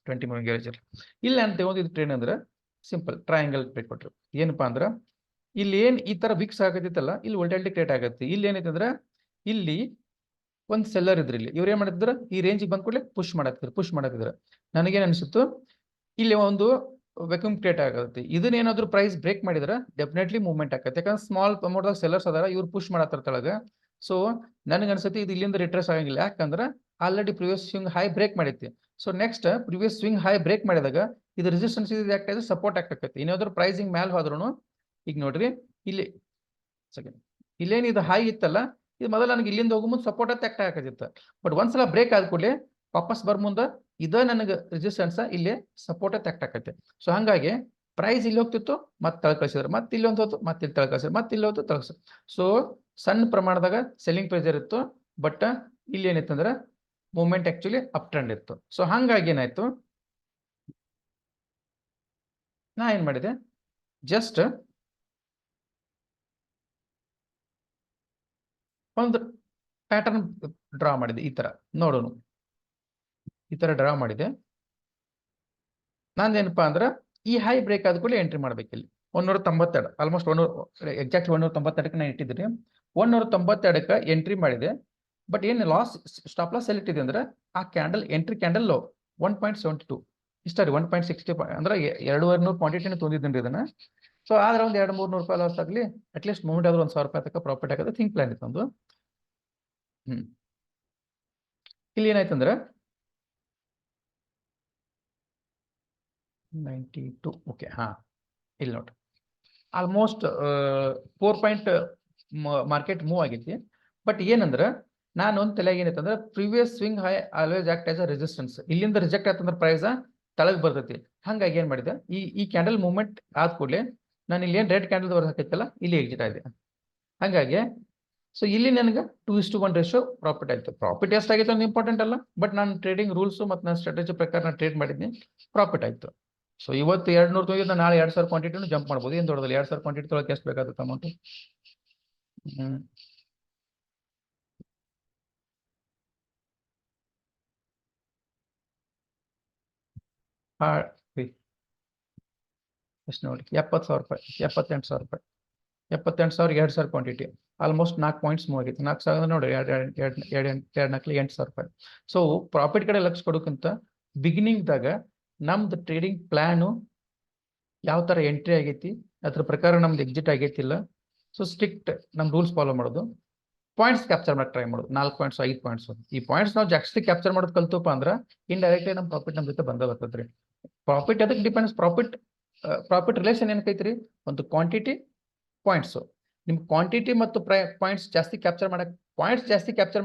20 ಮೂವಿಂಗ್ ಏರೇಜ್ ಇರಲಿ. ಇಲ್ಲಿ ಅಂತ ಒಂದು ಟ್ರೈನ್ ಅಂದ್ರೆ ಸಿಂಪಲ್ ಟ್ರಯಾಂಗಲ್ ಬ್ರೇಕ್ ಕೊಟ್ಟರು. ಏನಪ್ಪಾ ಅಂದ್ರೆ ಇಲ್ಲಿ ಏನ್ ಈ ತರ ವಿಕ್ಸ್ ಆಗತ್ತಿತ್ತಲ್ಲ, ಇಲ್ಲಿ ವೋಲ್ಟಾಲಿಟಿ ಕ್ರಿಯೇಟ್ ಆಗುತ್ತೆ. ಇಲ್ಲಿ ಏನೈತೆ ಅಂದ್ರೆ ಇಲ್ಲಿ ಒಂದು ಸೆಲ್ಲರ್ ಇದ್ರಿ, ಇಲ್ಲಿ ಇವ್ರು ಏನ್ ಮಾಡಿದ್ರ ಈ ರೇಂಜಿಗೆ ಬಂದ್ ಕೂಡಲೇ ಪುಷ್ ಮಾಡತ್ತಿದ್ರು. ನನಗೇನ್ ಅನ್ಸುತ್ತು ಇಲ್ಲಿ ಒಂದು ವೆಕ್ಯೂಮ್ ಕ್ರಿಯೇಟ್ ಆಗುತ್ತೆ. ಇದನ್ನೇನಾದ್ರೂ ಪ್ರೈಸ್ ಬ್ರೇಕ್ ಮಾಡಿದ್ರೆ ಡೆಫಿನೆಟ್ಲಿ ಮೂವ್ಮೆಂಟ್ ಆಗುತ್ತೆ. ಯಾಕಂದ್ರೆ ಸ್ಮಾಲ್ ಅಮೌಂಟ್ ಆಫ್ ಸೆಲ್ಲರ್ಸ್ ಅದಾರ, ಇವ್ರು ಪುಷ್ ಮಾಡತ್ತಾರ ತಳಗ. ಸೊ ನನಗೆ ಅನ್ಸುತ್ತೆ ಇದು ಇಲ್ಲಿಂದ ರಿಟ್ರೆಸ್ ಆಗಂಗಿಲ್ಲ, ಯಾಕಂದ್ರೆ already previous swing high break ಮಾಡೈತಿ. So next previous swing high break ಮಾಡಿದಾಗ ಇದು ರೆಸಿಸ್ಟೆನ್ಸ್ ಆಕ್ಟ್ ಆಗಿ ಸಪೋರ್ಟ್ ಆಗ್ತೈತಿ. ಏನಾದ್ರು ಪ್ರೈಸಿಂಗ್ ಮ್ಯಾಲ್ ಹೋದ್ರು ಈಗ ನೋಡ್ರಿ ಇಲ್ಲಿ ಸೆಕೆಂಡ್ ಇಲ್ಲೇನು ಇದು ಹೈ ಇತ್ತಲ್ಲ, ಇದು ಮೊದಲು ನನಗೆ ಇಲ್ಲಿಂದ ಹೋಗೋ ಮುಂದೆ ಸಪೋರ್ಟ್ ಆಕ್ಟ್ ಆಗತ್ತಿತ್ತು. ಬಟ್ ಒಂದ್ಸಲ ಬ್ರೇಕ್ ಆದ ಕೂಡಲೇ ವಾಪಸ್ ಬರ್ ಮುಂದೆ ಇದ ನನಗೆ ರೆಸಿಸ್ಟೆನ್ಸ್ ಇಲ್ಲಿ ಸಪೋರ್ಟ್ ಆಕ್ಟ್ ಆಕೈತೆ. ಸೊ ಹಂಗಾಗಿ ಪ್ರೈಸ್ ಇಲ್ಲಿ ಹೋಗ್ತಿತ್ತು, ಮತ್ತೆ ತಳ ಕಳಿಸಿದ್ರು, ಮತ್ತೆ ಇಲ್ಲಿ ಒಂದು ಹೋತು, ಮತ್ತೆ ಇಲ್ಲಿ ತಳ ಕಳಿಸಿದ್ರು, ಮತ್ತೆ ಇಲ್ಲಿ ಹೋತು ತಳಸ. ಸೊ ಸಣ್ಣ ಪ್ರಮಾಣದಾಗ ಸೆಲ್ಲಿಂಗ್ ಪ್ರೆಷರ್ ಇತ್ತು, ಬಟ್ ಇಲ್ಲಿ ಏನಿತ್ತು ಅಂದ್ರೆ ಮೂವ್ಮೆಂಟ್ ಆಕ್ಚುಲಿ ಅಪ್ ಟ್ರೆಂಡ್ ಇತ್ತು. ಸೊ ಹಂಗಾಗಿ ಏನಾಯ್ತು, ನಾ ಏನ್ ಮಾಡಿದೆ, ಜಸ್ಟ್ ಒಂದು ಪ್ಯಾಟರ್ನ್ ಡ್ರಾ ಮಾಡಿದೆ. ಈ ತರ ನೋಡೋಣ, ಈ ತರ ಡ್ರಾ ಮಾಡಿದೆ. ನಂದೇನಪ್ಪಾ ಅಂದ್ರೆ ಈ ಹೈ ಬ್ರೇಕ್ ಆದ ಕೂಡಲೇ ಎಂಟ್ರಿ ಮಾಡ್ಬೇಕು. ಇಲ್ಲಿ 192 ಆಲ್ಮೋಸ್ಟ್ 100 ಎಕ್ಸಾಕ್ಟ್ಲಿ 192ಕ್ಕೆ ನಾನು ಇಟ್ಟಿದ್ದೀನಿ. 192ಕ್ಕೆ ಎಂಟ್ರಿ ಮಾಡಿದೆ. ಬಟ್ ಏನು ಸ್ಟಾಪ್ ಲಾಸ್ ಎಲ್ಲಿ ಇಟ್ಟಿದೆ ಅಂದ್ರೆ ಆ ಕ್ಯಾಂಡಲ್ ಎಂಟ್ರಿ ಕ್ಯಾಂಡಲ್ 1.72 ಇಷ್ಟ ರೀ, 1.60 ಅಂದ್ರೆ 2,200 ಕ್ವಾಂಟಿಟಿನ ತೊಂದಿದ್ದೀನಿ ಇದನ್ನ. ಸೊ ಆದ್ರೆ ಒಂದು 200-300 ರೂಪಾಯಿ ಲಾಸ್ ಆಗಲಿ, ಅಟ್ಲೀಸ್ಟ್ ಮೂವ್ಮೆಂಟ್ ಆದ್ರೂ 1,000 ರೂಪಾಯಿ ತಕ್ಕ ಪ್ರಾಫಿಟ್ ಆಗೋದು ಥಿಂಕ್ ಪ್ಲಾನ್ ಇತ್ತು ಒಂದು. ಇಲ್ಲಿ ಏನಾಯ್ತಂದ್ರೆ 92 ಓಕೆ. ಇಲ್ಲಿ ನೋಡ್ರಿ ಆಲ್ಮೋಸ್ಟ್ 4 ಪಾಯಿಂಟ್ ಮಾರ್ಕೆಟ್ ಮೂವ್ ಆಗೈತಿ. ಬಟ್ ಏನಂದ್ರೆ ನಾನು ಒಂದು ತಲೆಗೆ ಏನೈತಂದ್ರೆ previous swing high always act as a resistance. ಇಲ್ಲಿಂದ ರಿಜೆಕ್ಟ್ ಆಯ್ತಂದ್ರೆ ಪ್ರೈಸ್ ತಳಗ್ ಬರ್ತೈತಿ. ಹಂಗಾಗಿ ಏನ್ ಮಾಡಿದೆ, ಈ ಕ್ಯಾಂಡಲ್ ಮೂವ್ಮೆಂಟ್ ಆದ ಕೂಡಲೇ ನಾನು ಇಲ್ಲಿ ಏನ್ ರೆಡ್ ಕ್ಯಾಂಡಲ್ ಹಾಕೈತಲ್ಲ ಇಲ್ಲಿ ಎಕ್ಸಿಟ್ ಆಗಿದೆ. ಹಂಗಾಗಿ ಸೊ ಇಲ್ಲಿ ನನಗೆ 2:1 ರೇಷಿಯೋ ಪ್ರಾಫಿಟ್ ಆಯ್ತು. ಪ್ರಾಫಿಟ್ ಎಷ್ಟಾಗಿತ್ತು ಅಂತ ಇಂಪಾರ್ಟೆಂಟ್ ಅಲ್ಲ, ಬಟ್ ನಾನು ಟ್ರೇಡಿಂಗ್ ರೂಲ್ಸ್ ಮತ್ತು ನನ್ನ ಸ್ಟ್ರಾಟಜಿ ಪ್ರಕಾರ ನಾನು ಟ್ರೇಡ್ ಮಾಡಿದ್ನಿ, ಪ್ರಾಫಿಟ್ ಆಯ್ತು. ಸೊ ಇವತ್ತು 200 ತೊಗೊಂಡಿದ್ದು ನಾಳೆ 2,000 ಕ್ವಾಂಟಿಟಿನೂ ಜಂಪ್ ಮಾಡ್ಬೋದು. ಏನು ದೊಡ್ಡದಲ್ಲ, 2,000 ಕ್ವಾಂಟಿಟಿ ತೊಗೊಳಕ್ಕೆ ಎಷ್ಟು ಬೇಕಾಗುತ್ತೆ ಅಮೌಂಟ್. ಎಷ್ಟು ನೋಡಿ, 70,000 ರೂಪಾಯಿ, 78,000 ರೂಪಾಯಿ, 78,000 2,000 ಕ್ವಾಂಟಿಟಿ, ಆಲ್ಮೋಸ್ಟ್ 4 ಪಾಯಿಂಟ್ಸ್ ಮೂವ್ ಆಗೈತಿ. 4,000 ನೋಡಿ, 8,000 ರೂಪಾಯಿ. ಸೊ ಪ್ರಾಫಿಟ್ ಕಡೆ ಲಕ್ಷ ಕೊಡೋಕ್ಕಿಂತ ಬಿಗಿನಿಂಗ್ದಾಗ ನಮ್ದು ಟ್ರೇಡಿಂಗ್ ಪ್ಲಾನು ಯಾವ ತರ ಎಂಟ್ರಿ ಆಗೈತಿ, ಅದ್ರ ಪ್ರಕಾರ ನಮ್ದು ಎಕ್ಸಿಟ್ ಆಗೈತಿಲ್ಲ. ಸೊ ಸ್ಟ್ರಿಕ್ಟ್ ನಮ್ ರೂಲ್ಸ್ ಫಾಲೋ ಮಾಡೋದು, ಪಾಯಿಂಟ್ಸ್ ಕ್ಯಾಪ್ಚರ್ ಮಾಡಿ ಟ್ರೈ ಮಾಡೋದು. 4 ಪಾಯಿಂಟ್ಸ್ 5 ಪಾಯಿಂಟ್ಸ್. ಈ ಪಾಯಿಂಟ್ಸ್ ನಾವು ಜಾಸ್ತಿ ಕ್ಯಾಪ್ಚರ್ ಮಾಡೋದು ಕಲ್ತಪ್ಪ ಅಂದ್ರೆ ಇಂಡೈರೆಕ್ಟ್ಲಿ ನಮ್ ಪ್ರಾಫಿಟ್ ನಮ್ ಜೊತೆ ಬಂದ ಬರ್ತದ್ರಿ. ಪ್ರಾಫಿಟ್ ಅದಕ್ಕೆ ಡಿಪೆಂಡ್ಸ್. ಪ್ರಾಫಿಟ್ ರಿಲೇಷನ್ ಏನಕ್ಕೈತ್ರಿ, ಒಂದು ಕ್ವಾಂಟಿಟಿ ಪಾಯಿಂಟ್ಸ್. ನಿಮ್ ಕ್ವಾಂಟಿಟಿ ಮತ್ತು ಪಾಯಿಂಟ್ಸ್ ಜಾಸ್ತಿ ಕ್ಯಾಪ್ಚರ್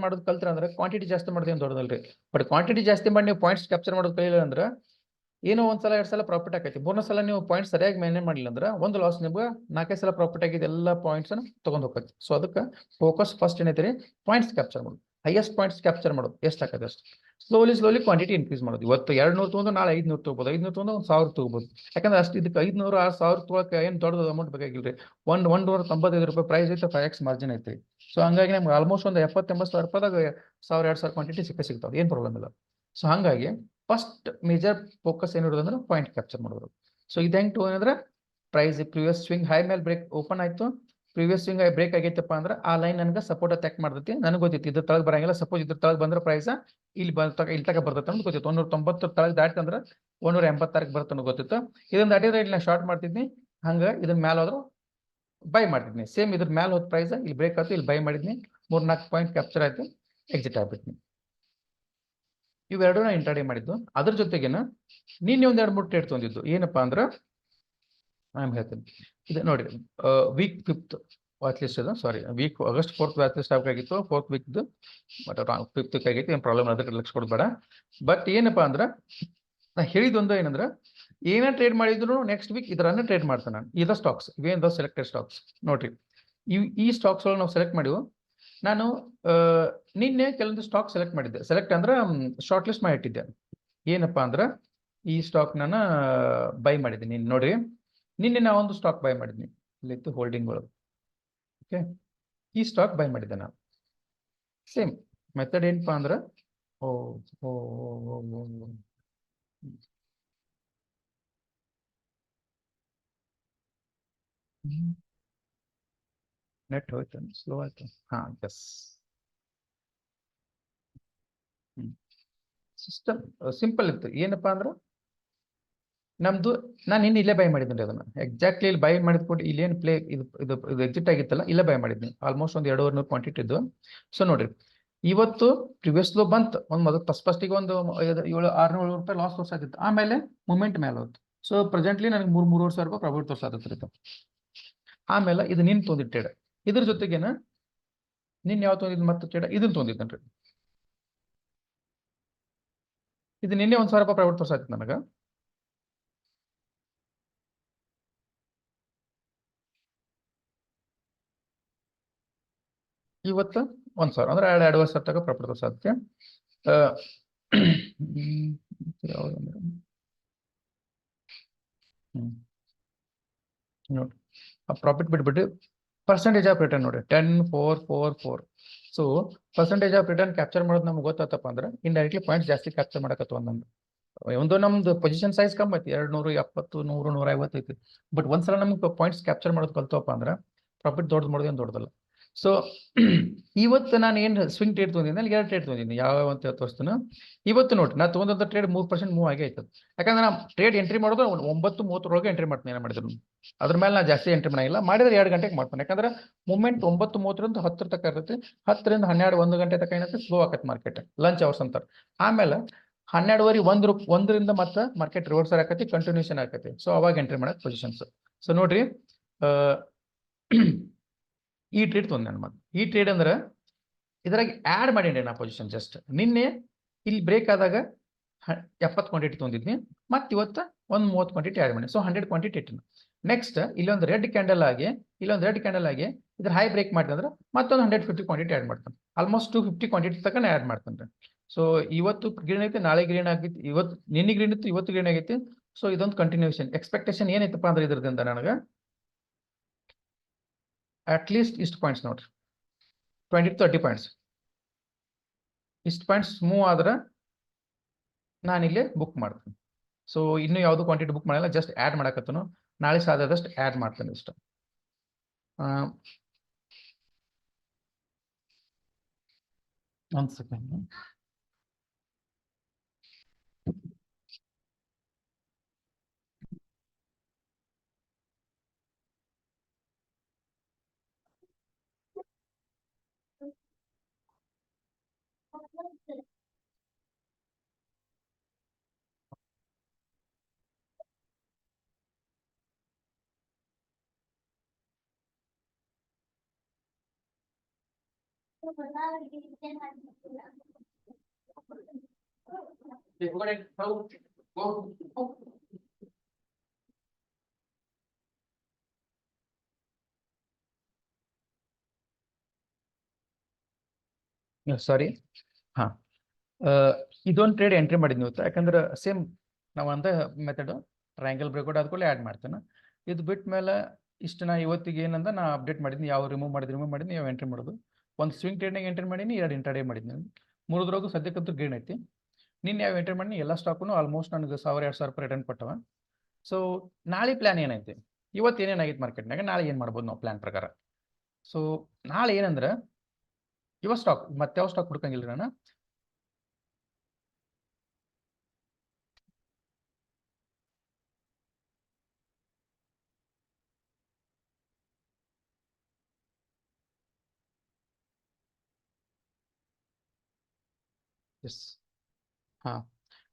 ಮಾಡೋದು ಕಲ್ತ್ರ ಅಂದ್ರೆ ಕ್ವಾಂಟಿಟಿ ಜಾಸ್ತಿ ಮಾಡೋದು ಏನು ದೊಡ್ಡದಲ್ರಿ. ಬಟ್ ಕ್ವಾಂಟಿಟಿ ಜಾಸ್ತಿ ಮಾಡಿ ನೀವು ಪಾಯಿಂಟ್ಸ್ ಕ್ಯಾಪ್ಚರ್ ಮಾಡೋದು ಕಲಿಲ್ಲ ಅಂದ್ರೆ ಏನೋ ಒಂದ್ಸಲ 2 ಸಲ ಪ್ರಾಫಿಟ್ ಆಕೈತಿ, 3ನೇ ಸಲ ನೀವು ಪಾಯಿಂಟ್ ಸರಿಯಾಗಿ ಮೇಂಟೈನ್ ಮಾಡಿಲ್ಲ ಅಂದ್ರೆ ಒಂದು ಲಾಸ್ ನಿಮ್ಗೆ 4 ಸಲ ಪ್ರಾಫಿಟ್ ಆಗಿದೆ, ಎಲ್ಲ ಪಾಯಿಂಟ್ಸ್ ತಗೊಂಡ್ ಹೋಗ್ತೈತಿ. ಸೊ ಅದಕ್ಕೆ ಫೋಕಸ್ ಫಸ್ಟ್ ಏನೈತಿ, ಪಾಯಿಂಟ್ಸ್ ಕ್ಯಾಪ್ಚರ್ ಮಾಡೋದು, ಹೈಯೆಸ್ಟ್ ಪಾಯಿಂಟ್ಸ್ ಕ್ಯಾಪ್ಚರ್ ಮಾಡೋದು, ಎಷ್ಟು ಆಕೈತೆ ಅಷ್ಟು ಸ್ಲೋಲಿ ಕ್ವಾಂಟಿಟಿ ಇನ್ಕ್ರೀಸ್ ಮಾಡೋದು. ಇವತ್ತು 200 ತೊಗೊಂಡು ನಾಳೆ 500 ತಗೋಬಹುದು, 500 ತೊಗೊಂಡು 1,000 ತಗೋಬಹುದು. ಯಾಕಂದ್ರೆ ಅಷ್ಟು ಇದಕ್ಕೆ 500-6,000 ತೊಗೊಳಕ್ಕೆ ಏನು ದೊಡ್ಡ ಅಮೌಂಟ್ ಬೇಕಾಗಿಲ್ರಿ. 195 ರೂಪಾಯಿ ಪ್ರೈಸ್ ಐತೆ, 5x ಮಾರ್ಜಿನ್ ಐತಿ. ಸೊ ಹಂಗಾಗಿ ನಮ್ಗೆ ಆಲ್ಮೋಸ್ಟ್ ಒಂದು 70-80 ಸಾವಿರ ರೂಪಾಯಿದಾಗ 1,000-2,000 ಕ್ವಾಂಟಿಟಿ ಸಿಗ್ತಾವೆ, ಏನು ಪ್ರಾಬ್ಲಮ್ ಇಲ್ಲ. ಸೊ ಹಂಗಾಗಿ ಫಸ್ಟ್ ಮೇಜರ್ ಫೋಕಸ್ ಏನಿರೋದು ಅಂದ್ರೆ ಪಾಯಿಂಟ್ ಕ್ಯಾಪ್ಚರ್ ಮಾಡೋದು. ಸೊ ಇದು ಹೆಂಗ್ ಅಂದ್ರೆ ಪ್ರೈಸ್ ಪ್ರಿವಿಯಸ್ ಸ್ವಿಂಗ್ ಹೈ ಮೇಲೆ ಬ್ರೇಕ್ ಓಪನ್ ಆಯ್ತು, ಪ್ರಿವಿಯಸ್ ಸ್ವಿಂಗ್ ಹೈ ಬ್ರೇಕ್ ಆಗೈತಪ್ಪ ಅಂದ್ರೆ ಆ ಲೈನ್ ನನಗೆ ಸಪೋರ್ಟ್ ಅಟ್ಯಾಕ್ ಮಾಡ್ತೈತಿ. ನನಗೆ ಗೊತ್ತಿತ್ತು ಇದ್ರ ತಳಗ್ ಬರಂಗಿಲ್ಲ. ಸಪೋಸ್ ಇದ್ರ ತಳಗ್ ಬಂದ್ರೆ ಪ್ರೈಸ್ ಇಲ್ಲಿ ತಕ ಬರ್ತೈತೆ ಅಂತ ಗೊತ್ತಿತ್ತು. 190 ತಳಗ್ ದಾಟಿ ಅಂದ್ರೆ 186 ಬರ್ತದೆ ಗೊತ್ತಿತ್ತು. ಇದನ್ನ ದಾಟಿದ್ರೆ ಇಲ್ಲಿ ನಾನು ಶಾರ್ಟ್ ಮಾಡ್ತಿದ್ನಿ, ಹಂಗ ಇದನ್ನ ಮ್ಯಾಲ ಹೋದ್ರು ಬೈ ಮಾಡ್ತಿದ್ನಿ. ಸೇಮ್ ಇದ್ರ ಮ್ಯಾಲ ಹೋದ ಪ್ರೈಸ್ ಇಲ್ಲಿ ಬ್ರೇಕ್ ಆಯ್ತು, ಇಲ್ಲಿ ಬೈ ಮಾಡಿದ್ನಿ, 3-4 ಪಾಯಿಂಟ್ ಕ್ಯಾಪ್ಚರ್ ಆಯ್ತು, ಎಕ್ಸಿಟ್ ಆಗ್ಬಿಟ್ನಿ. ಇವೆರಡು ಇಂಟ್ರಾಡೇ ಮಾಡಿದ್ದು. ಅದ್ರ ಜೊತೆಗೇನ ನಿನ್ನೆ ಒಂದ್ 2-3 ಟ್ರೇಡ್ ತೊಂದಿದ್ದು. ಏನಪ್ಪಾ ಅಂದ್ರೆ ನಾನು ಹೇಳ್ತೀನಿ, ಇದು ನೋಡಿ ವೀಕ್ 5th ವಾಚ್ ಲಿಸ್ಟ್ ಅದು, sorry week August 4th watch list ಆಗಿತ್ತು. 4th ವೀಕ್ ಬಟ್ 5th ಆಗೈತಿ, ಏನು ಪ್ರಾಬ್ಲಮ್ ಅದಕ್ಕೆ ಲಕ್ಷ ಕೊಡ್ಬೇಡ. ಬಟ್ ಏನಪ್ಪಾ ಅಂದ್ರೆ ನಾ ಹೇಳಿದೊಂದು ಏನಂದ್ರೆ ಏನೇ ಟ್ರೇಡ್ ಮಾಡಿದ್ರು ನೆಕ್ಸ್ಟ್ ವೀಕ್ ಇದರನ್ನ ಟ್ರೇಡ್ ಮಾಡ್ತಾನೆ ನಾನು. ಇದ ಸ್ಟಾಕ್ಸ್ ಇವೇನು ಸೆಲೆಕ್ಟೆಡ್ ಸ್ಟಾಕ್ಸ್ ನೋಡ್ರಿ, ಈ ಸ್ಟಾಕ್ಸ್ ನಾವು ಸೆಲೆಕ್ಟ್ ಮಾಡಿವು. ನಾನು ನಿನ್ನೆ ಕೆಲವೊಂದು ಸ್ಟಾಕ್ ಸೆಲೆಕ್ಟ್ ಮಾಡಿದ್ದೆ. ಸೆಲೆಕ್ಟ್ ಅಂದ್ರೆ ಶಾರ್ಟ್ ಲಿಸ್ಟ್ ಮಾಡಿ ಇಟ್ಟಿದ್ದೆ. ಏನಪ್ಪಾ ಅಂದ್ರೆ ಈ ಸ್ಟಾಕ್ ನಾನು ಬೈ ಮಾಡಿದ್ದೀನಿ. ನೋಡ್ರಿ ನಿನ್ನೆ ನಾ ಒಂದು ಸ್ಟಾಕ್ ಬೈ ಮಾಡಿದ್ನಿ, ಇಲ್ಲಿತ್ತು ಹೋಲ್ಡಿಂಗ್ಗಳು. ಓಕೆ, ಈ ಸ್ಟಾಕ್ ಬೈ ಮಾಡಿದ್ದೆ ನಾನು. ಸೇಮ್ ಮೆಥಡ್ ಏನಪ್ಪಾ ಅಂದ್ರ ಓ ಓ ನೆಟ್ ಹೋಯ್ತು, ಸ್ಲೋ ಆಯ್ತು. ಹಾ, ಎಸ್. ಸಿಸ್ಟಮ್ ಸಿಂಪಲ್ ಇತ್ತು. ಏನಪ್ಪಾ ಅಂದ್ರ ನಮ್ದು ನಾನು ಇನ್ನು ಇಲ್ಲೇ ಬೈ ಮಾಡಿದ್ದೀನಿ ಅದನ್ನ ಎಕ್ಸಾಕ್ಟ್ಲಿ ಇಲ್ಲಿ ಬೈ ಮಾಡಿದ್ಕೊಂಡು ಇಲ್ಲೇನು ಪ್ಲೇ ಇದು ಎಕ್ಸಿಟ್ ಆಗಿತ್ತಲ್ಲ, ಇಲ್ಲೇ ಬೈ ಮಾಡಿದ್ನಿ. ಆಲ್ಮೋಸ್ಟ್ ಒಂದು 2,200 ಕ್ವಾಂಟಿಟಿ ಇದ್ದು. ಸೊ ನೋಡ್ರಿ, ಇವತ್ತು ಪ್ರಿವಿಯಸ್ ಲೋ ಬಂತು. ಒಂದು ಮೊದಲು ಫಸ್ಟಿಗೆ ಒಂದು 600 ರೂಪಾಯಿ ಲಾಸ್ ತೋರ್ಸಾತಿತ್ತು. ಆಮೇಲೆ ಮೂಮೆಂಟ್ ಮೇಲೆ ಹೋಯ್ತು. ಸೊ ಪ್ರೆಸೆಂಟ್ಲಿ ನನಗೆ 3,000 ರೂಪಾಯಿ ಪ್ರಾಫಿಟ್ ತೋರ್ಸಾತಿತ್ತು. ಆಮೇಲೆ ಇದು ನಿನ್ ತೊಂದಿಟ್ಟು ಟ್ರೇಡ್. ಇದ್ರ ಜೊತೆಗೇನ ನಿನ್ ಯಾವ ತೊಂದಿದ್ ಮತ್ತೆ ಟ್ರೇಡ್ ಇದನ್ನ ತೊಂದಿದ್ದನ್ರಿ. ಇದು ನಿನ್ನೆ 1,000 ರೂಪಾಯಿ ಪ್ರಾಫಿಟ್ ತೋರ್ಸಾತಿತ್ತು ನನಗ. ಇವತ್ತು 1,000 ಅಂದ್ರೆ 2,500 ತನಕ ಪ್ರಾಫಿಟ್ ತೋರ್ಸಾತ್ತೆ. ಯಾವ್ದಂದ್ರೆ ನೋಡಿ, ಆ ಪ್ರಾಫಿಟ್ ಬಿಟ್ಬಿಟ್ಟು ಪರ್ಸೆಂಟೇಜ್ ಆಫ್ ರಿಟರ್ನ್ ನೋಡಿ 10, 4, 4, 4. So percentage of return capture ಮಾಡೋದು ನಮ್ಗೆ ಗೊತ್ತಾತಪ್ಪ ಅಂದ್ರೆ ಇಂಡೈರೆಕ್ಟ್ಲಿ ಪಾಯಿಂಟ್ಸ್ ಜಾಸ್ತಿ ಕ್ಯಾಪ್ಚರ್ ಮಾಡಕತ್ತು. ಒಂದು ನಮ್ದು ಪೊಸಿಷನ್ ಸೈಜ್ ಕಮ್ಮಿ ಐತಿ, 270, 100, 150 ಐತಿ. ಬಟ್ ಒಂದ್ಸಲ ನಮ್ಗೆ ಪಾಯಿಂಟ್ಸ್ ಕ್ಯಾಪ್ಚರ್ ಮಾಡೋದು ಕಲ್ತಪ್ಪ ಅಂದ್ರೆ ಪ್ರಾಫಿಟ್ ದೊಡ್ಡದು ಮಾಡೋದು ಏನು ದೊಡ್ಡದಲ್ಲ. ಸೊ ಇವತ್ತು ನಾನು ಏನು ಸ್ವಿಂಗ್ ಟ್ರೇಡ್ ತೊಗೊಂಡಿದ್ದೆ, ಅಲ್ಲಿ 2 ಟ್ರೇಡ್ ತೊಗೊಂಡಿದ್ದೀನಿ. ಯಾವ ಅಂತ ತೋರಿಸ್ತಾನೆ. ಇವತ್ತು ನೋಡಿ, ನಾ ತೊಗೊಂಡಂತ ಟ್ರೇಡ್ 3% ಮೂವ್ ಆಗೇ ಆಯ್ತದ. ಯಾಕಂದ್ರೆ ನಾ ಟ್ರೇಡ್ ಎಂಟ್ರಿ ಮಾಡೋದು 9:30 ಎಂಟ್ರಿ ಮಾಡ್ತೀನಿ. ಏನು ಮಾಡಿದ್ರು ಅದ್ರ ಮೇಲೆ ನಾ ಜಾಸ್ತಿ ಎಂಟ್ರಿ ಮಾಡಿಲ್ಲ. ಮಾಡಿದ್ರೆ 2 ಗಂಟೆಗೆ ಮಾಡ್ತಾನೆ. ಯಾಕಂದ್ರೆ ಮೂಮೆಂಟ್ 9:30 10 ತನಕ ಇರುತ್ತೆ. 10ರಿಂದ 12, 1 ಗಂಟೆ ತನಕ ಏನಂತ ಸ್ಲೋ ಆಗತ್ತೆ ಮಾರ್ಕೆಟ್, ಲಂಚ್ ಅವರ್ಸ್ ಅಂತಾರೆ. ಆಮೇಲೆ 12:30 1ರಿಂದ ಮತ್ತೆ ಮಾರ್ಕೆಟ್ ರಿವರ್ಸರ್ ಆಕತಿ, ಕಂಟಿನ್ಯೂಷನ್ ಆಕತಿ. ಸೊ ಅವಾಗ ಎಂಟ್ರಿ ಮಾಡಕ್ ಪೊಸಿಷನ್ಸ್. ಸೊ ನೋಡ್ರಿ, ಈ ಟ್ರೇಡ್ ತೊಂದೆ ನಾನು ಮತ್ತೆ. ಈ ಟ್ರೇಡ್ ಅಂದ್ರೆ ಇದ್ರಾಗ ಆ್ಯಡ್ ಮಾಡೀನಿ ನಾ ಪೊಸಿಷನ್. ಜಸ್ಟ್ ನಿನ್ನೆ ಇಲ್ಲಿ ಬ್ರೇಕ್ ಆದಾಗ 70 ಕ್ವಾಂಟಿಟಿ ತೊಗೊಂಡಿದ್ನಿ. ಮತ್ತೆ ಇವತ್ತು ಒಂದು 30 ಕ್ವಾಂಟಿಟಿ ಆ್ಯಡ್ ಮಾಡಿ. ಸೊ 100 ಕ್ವಾಂಟಿಟಿ ಇಟ್ಟಿನಿ. ನೆಕ್ಸ್ಟ್ ಇಲ್ಲೊಂದು ರೆಡ್ ಕ್ಯಾಂಡಲ್ ಆಗಿ ಇದ್ರ ಹೈ ಬ್ರೇಕ್ ಮಾಡಿದ್ರೆ ಮತ್ತೊಂದು 150 ಕ್ವಾಂಟಿಟಿ ಆ್ಯಡ್ ಮಾಡ್ತಾನೆ. ಆಲ್ಮೋಸ್ಟ್ 250 ಕ್ವಾಂಟಿಟಿ ತನಕ ಆ್ಯಡ್ ಮಾಡ್ತಾನೆ. ಸೊ ಇವತ್ತು ಗ್ರೀನ್ ಐತಿ, ನಾಳೆ ಗ್ರೀನ್ ಆಗೈತಿ. ಇವತ್ತು ನಿನ್ನೆ ಗ್ರೀನ್ ಇತ್ತು, ಇವತ್ತು ಗ್ರೀನ್ ಆಗೈತಿ. ಸೊ ಇದೊಂದು ಕಂಟಿನ್ಯೂಷನ್. ಎಕ್ಸ್ಪೆಕ್ಟೇಷನ್ ಏನೈತಪ್ಪ ಅಂದ್ರೆ ಇದ್ರದಿಂದ ನನಗೆ ಅಟ್ಲೀಸ್ಟ್ ಇಷ್ಟು ಪಾಯಿಂಟ್ಸ್ ನೋಡ್ರಿ, 20 to 30 ಪಾಯಿಂಟ್ಸ್. ಇಷ್ಟು ಪಾಯಿಂಟ್ಸ್ ಮೂವ್ ಆದ್ರೆ ನಾನಿಲ್ಲಿ ಬುಕ್ ಮಾಡ್ತೀನಿ. ಸೊ ಇನ್ನೂ ಯಾವುದು ಕ್ವಾಂಟಿಟಿ ಬುಕ್ ಮಾಡಲ್ಲ, ಜಸ್ಟ್ ಆ್ಯಡ್ ಮಾಡಕತ್ತನು. ನಾಳೆ ಸಾಧ್ಯದಷ್ಟು ಆ್ಯಡ್ ಮಾಡ್ತೇನೆ ಇಷ್ಟು. ಒಂದು ಸೆಕೆಂಡ್. ಸಾರಿ, ಹಾ, ಇದೊಂದು ಟ್ರೇಡ್ ಎಂಟ್ರಿ ಮಾಡಿದ್ನಿ ಇವತ್ತು. ಯಾಕಂದ್ರೆ ಸೇಮ್ ನಾವು ಅಂತ ಮೆಥಡ್ ಟ್ರಯಾಂಗಲ್ ಬ್ರೇಕ್ಔಟ್ ಆದ್ಕೊಳ್ಳಿ ಆ್ಯಡ್ ಮಾಡ್ತೇನೆ. ಇದು ಬಿಟ್ಟ ಮೇಲೆ ಇಷ್ಟು ನಾ ಇವತ್ತಿಗೆ ಏನಂದ ನಾ ಅಪ್ಡೇಟ್ ಮಾಡಿದ್ನಿ, ಯಾವ ರಿಮೂವ್ ಮಾಡಿದ್ನಿ, ಯಾವ ಎಂಟ್ರಿ ಮಾಡೋದು. ಒಂದು ಸ್ವಿಂಗ್ ಟ್ರೇಡ್ನಾಗ ಎಂಟ್ರಿ ಮಾಡೀನಿ, 2 ಇಂಟರ್ಡೇ ಮಾಡಿದ್ನಿ. 3 ಸದ್ಯಕ್ಕಂತೂ ಗೇನ್ ಐತಿ. ನಿನ್ನೆ ಯಾವ ಎಂಟ್ರಿ ಮಾಡಿ ಎಲ್ಲ ಸ್ಟಾಕು ಆಲ್ಮೋಸ್ಟ್ ನನಗೆ 1,000-2,000 ರೂಪಾಯಿ ರಿಟರ್ನ್ ಕೊಟ್ಟವ. ಸೊ ನಾಳೆ ಪ್ಲಾನ್ ಏನೈತಿ, ಇವತ್ತು ಏನೇನಾಗಿತ್ತು ಮಾರ್ಕೆಟ್ನಾಗ, ನಾಳೆ ಏನು ಮಾಡ್ಬೋದು ನಾವು ಪ್ಲಾನ್ ಪ್ರಕಾರ. ಸೊ ನಾಳೆ ಏನಂದ್ರೆ ಇವ ಸ್ಟಾಕ್ ಮತ್ತೆ ಯಾವ ಸ್ಟಾಕ್ ಹುಡ್ಕಂಗಿಲ್ಲ ನಾನು. ಎಸ್, ಹಾ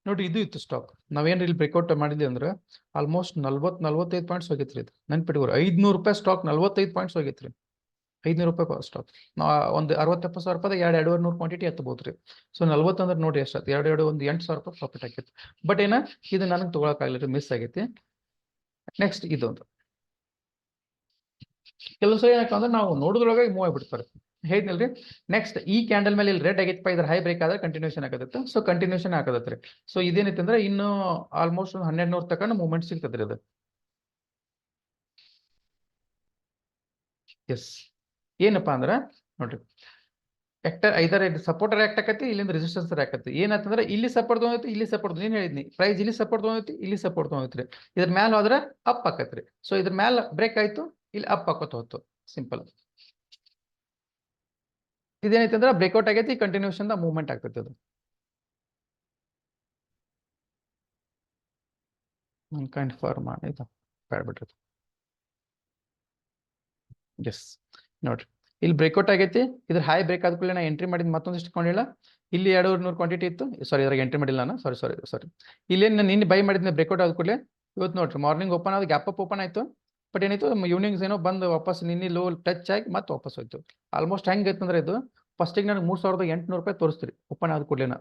ನೋಡ್ರಿ, ಇದು ಇತ್ತು ಸ್ಟಾಕ್. ನಾವೇನು ಇಲ್ಲಿ ಬ್ರೇಕ್ಔಟ್ ಮಾಡಿದ್ವಿ ಅಂದ್ರೆ ಆಲ್ಮೋಸ್ಟ್ 45 ಪಾಯಿಂಟ್ಸ್ ಹೋಗಿತ್ರಿ. ಇದು ನೆನ್ಪಿಟ್ಕೋರಿ, 500 ರೂಪಾಯಿ ಸ್ಟಾಕ್ 45 ಪಾಯಿಂಟ್ಸ್ ಹೋಗಿತ್ರಿ. 500 ರೂಪಾಯಿ ಸ್ಟಾಕ್ ನಾ ಒಂದು 60-70 ಸಾವಿರ ರೂಪಾಯಿ 200 ಕ್ವಾಂಟಿಟಿ ಎತ್ತಬಹುದ್ರಿ. ಸೊ 40 ಅಂದ್ರೆ ನೋಡಿ ಎಷ್ಟಾಯ್ತು, 8,000 ರೂಪಾಯಿ ಪ್ರಾಫಿಟ್ ಆಗಿತ್ತು. ಬಟ್ ಏನ ಇದು ನನಗೆ ತೊಗೊಳಕ್ಕಾಗಲಿಲ್ಲ, ಮಿಸ್ ಆಗೈತಿ. ನೆಕ್ಸ್ಟ್ ಇದೊಂದು ಕೆಲವು ಸಲ ಏನಕ್ಕಂದ್ರೆ ನಾವು ನೋಡಿದ್ರೊಳಗೆ ಮೂವ್ ಆಗಿಬಿಡ್ತಾರೆ. ಹೇಳಿದ್ನಲ್ರಿ, ನೆಕ್ಸ್ಟ್ ಈ ಕ್ಯಾಂಡಲ್ ಮೇಲೆ ಇಲ್ಲಿ ರೆಡ್ ಆಗಿತ್ತಪ್ಪ, ಇದ್ರ ಹೈ ಬ್ರೇಕ್ ಆದ್ರೆ ಕಂಟಿನ್ಯೂಷನ್ ಆಗತ್ತೆ. ಸೊ ಕಂಟಿನ್ಯೂಷನ್ ಆಗದತ್ರಿ. ಸೊ ಇದೇನೈತೆ ಅಂದ್ರೆ ಇನ್ನು ಆಲ್ಮೋಸ್ಟ್ 1,200 ತನಕ ಮೂವ್ಮೆಂಟ್ ಸಿಗ್ತದ್ರಿ ಅದು. ಎಸ್, ಏನಪ್ಪಾ ಅಂದ್ರೆ ನೋಡ್ರಿ, ಐದರ್ ಸಪೋರ್ಟರ್ ಆಕ್ಟ್ ಆಕತಿ, ಇಲ್ಲಿಂದ ರೆಸಿಸ್ಟೆನ್ಸ್ ಆಕತಿ. ಏನಂತಂದ್ರೆ ಇಲ್ಲಿ ಸಪೋರ್ಟ್ ತೊಗೊಂಡೈತಿ, ಇಲ್ಲಿ ಸಪೋರ್ಟ್ ನೀನ್ ಹೇಳಿದ್ನಿ ಪ್ರೈಸ್ ಇಲ್ಲಿ ಸಪೋರ್ಟ್ ತೊಗೊಂಡೈತಿ, ಇಲ್ಲಿ ಸಪೋರ್ಟ್ ತೊಗೊಂಡೈತ್ರಿ. ಇದ್ರ ಮ್ಯಾಲ ಹೋದ್ರೆ ಅಪ್ ಆಕತ್ರಿ. ಸೊ ಇದ್ರ ಮ್ಯಾಲ ಬ್ರೇಕ್ ಆಯ್ತು, ಇಲ್ಲಿ ಅಪ್ ಹಾಕೋತ ಹೋಯ್ತು. ಸಿಂಪಲ್. ಇದೇನೈತಿ ಅಂದ್ರೆ ಬ್ರೇಕ್ಔಟ್ ಆಗೈತಿ, ಕಂಟಿನ್ಯೂಷನ್ ಮೂವ್ಮೆಂಟ್ ಆಗ್ತೈತಿ ಅದು. ಕನ್ಫರ್ಮ್ ಆಯ್ತಾ ಬ್ಯಾಡ್ಬಿಟ್ರಿ. ಎಸ್ ನೋಡ್ರಿ, ಇಲ್ಲಿ ಬ್ರೇಕ್ಔಟ್ ಆಗೈತಿ. ಇದ್ರ ಹೈ ಬ್ರೇಕ್ ಆದ ಕೂಡಲೇ ನಾ ಎಂಟ್ರಿ ಮಾಡಿದ್ ಮತ್ತೊಂದಿಷ್ಟು ಕೊಂಡಿಲ್ಲ. ಇಲ್ಲಿ 200 ಕ್ವಾಂಟಿಟಿ ಇತ್ತು. ಸಾರಿ, ಇದ್ರಾಗ ಎಂಟ್ರಿ ಮಾಡಿಲ್ಲ ನಾನು. ಸಾರಿ. ಇಲ್ಲಿ ನಾನು ನಿನ್ನೆ ಬೈ ಮಾಡಿದ್ನ ಬ್ರೇಕ್ಔಟ್ ಆದ ಕೂಡಲೇ ಇವತ್ತು ನೋಡ್ರಿ ಮಾರ್ನಿಂಗ್ ಓಪನ್ ಆದ, ಗ್ಯಾಪ್ ಅಪ್ ಓಪನ್ ಆಯ್ತು. ಬಟ್ ಏನಾಯ್ತು, ಈವ್ನಿಂಗ್ಸ್ ಏನೋ ಬಂದು ವಾಪಸ್ ನಿನ್ನೆ ಲೋ ಟಚ್ ಆಗಿ ಮತ್ತೆ ವಾಪಸ್ ಹೋಯ್ತು. ಆಲ್ಮೋಸ್ಟ್ ಹೆಂಗೈತಂದ್ರೆ ಇದು ಫಸ್ಟಿಗೆ ನನಗೆ 3800 ರೂಪಾಯಿ ತೋರಿಸ್ತೀರಿ ಓಪನ್ ಆದ ಕೂಡಲೇ.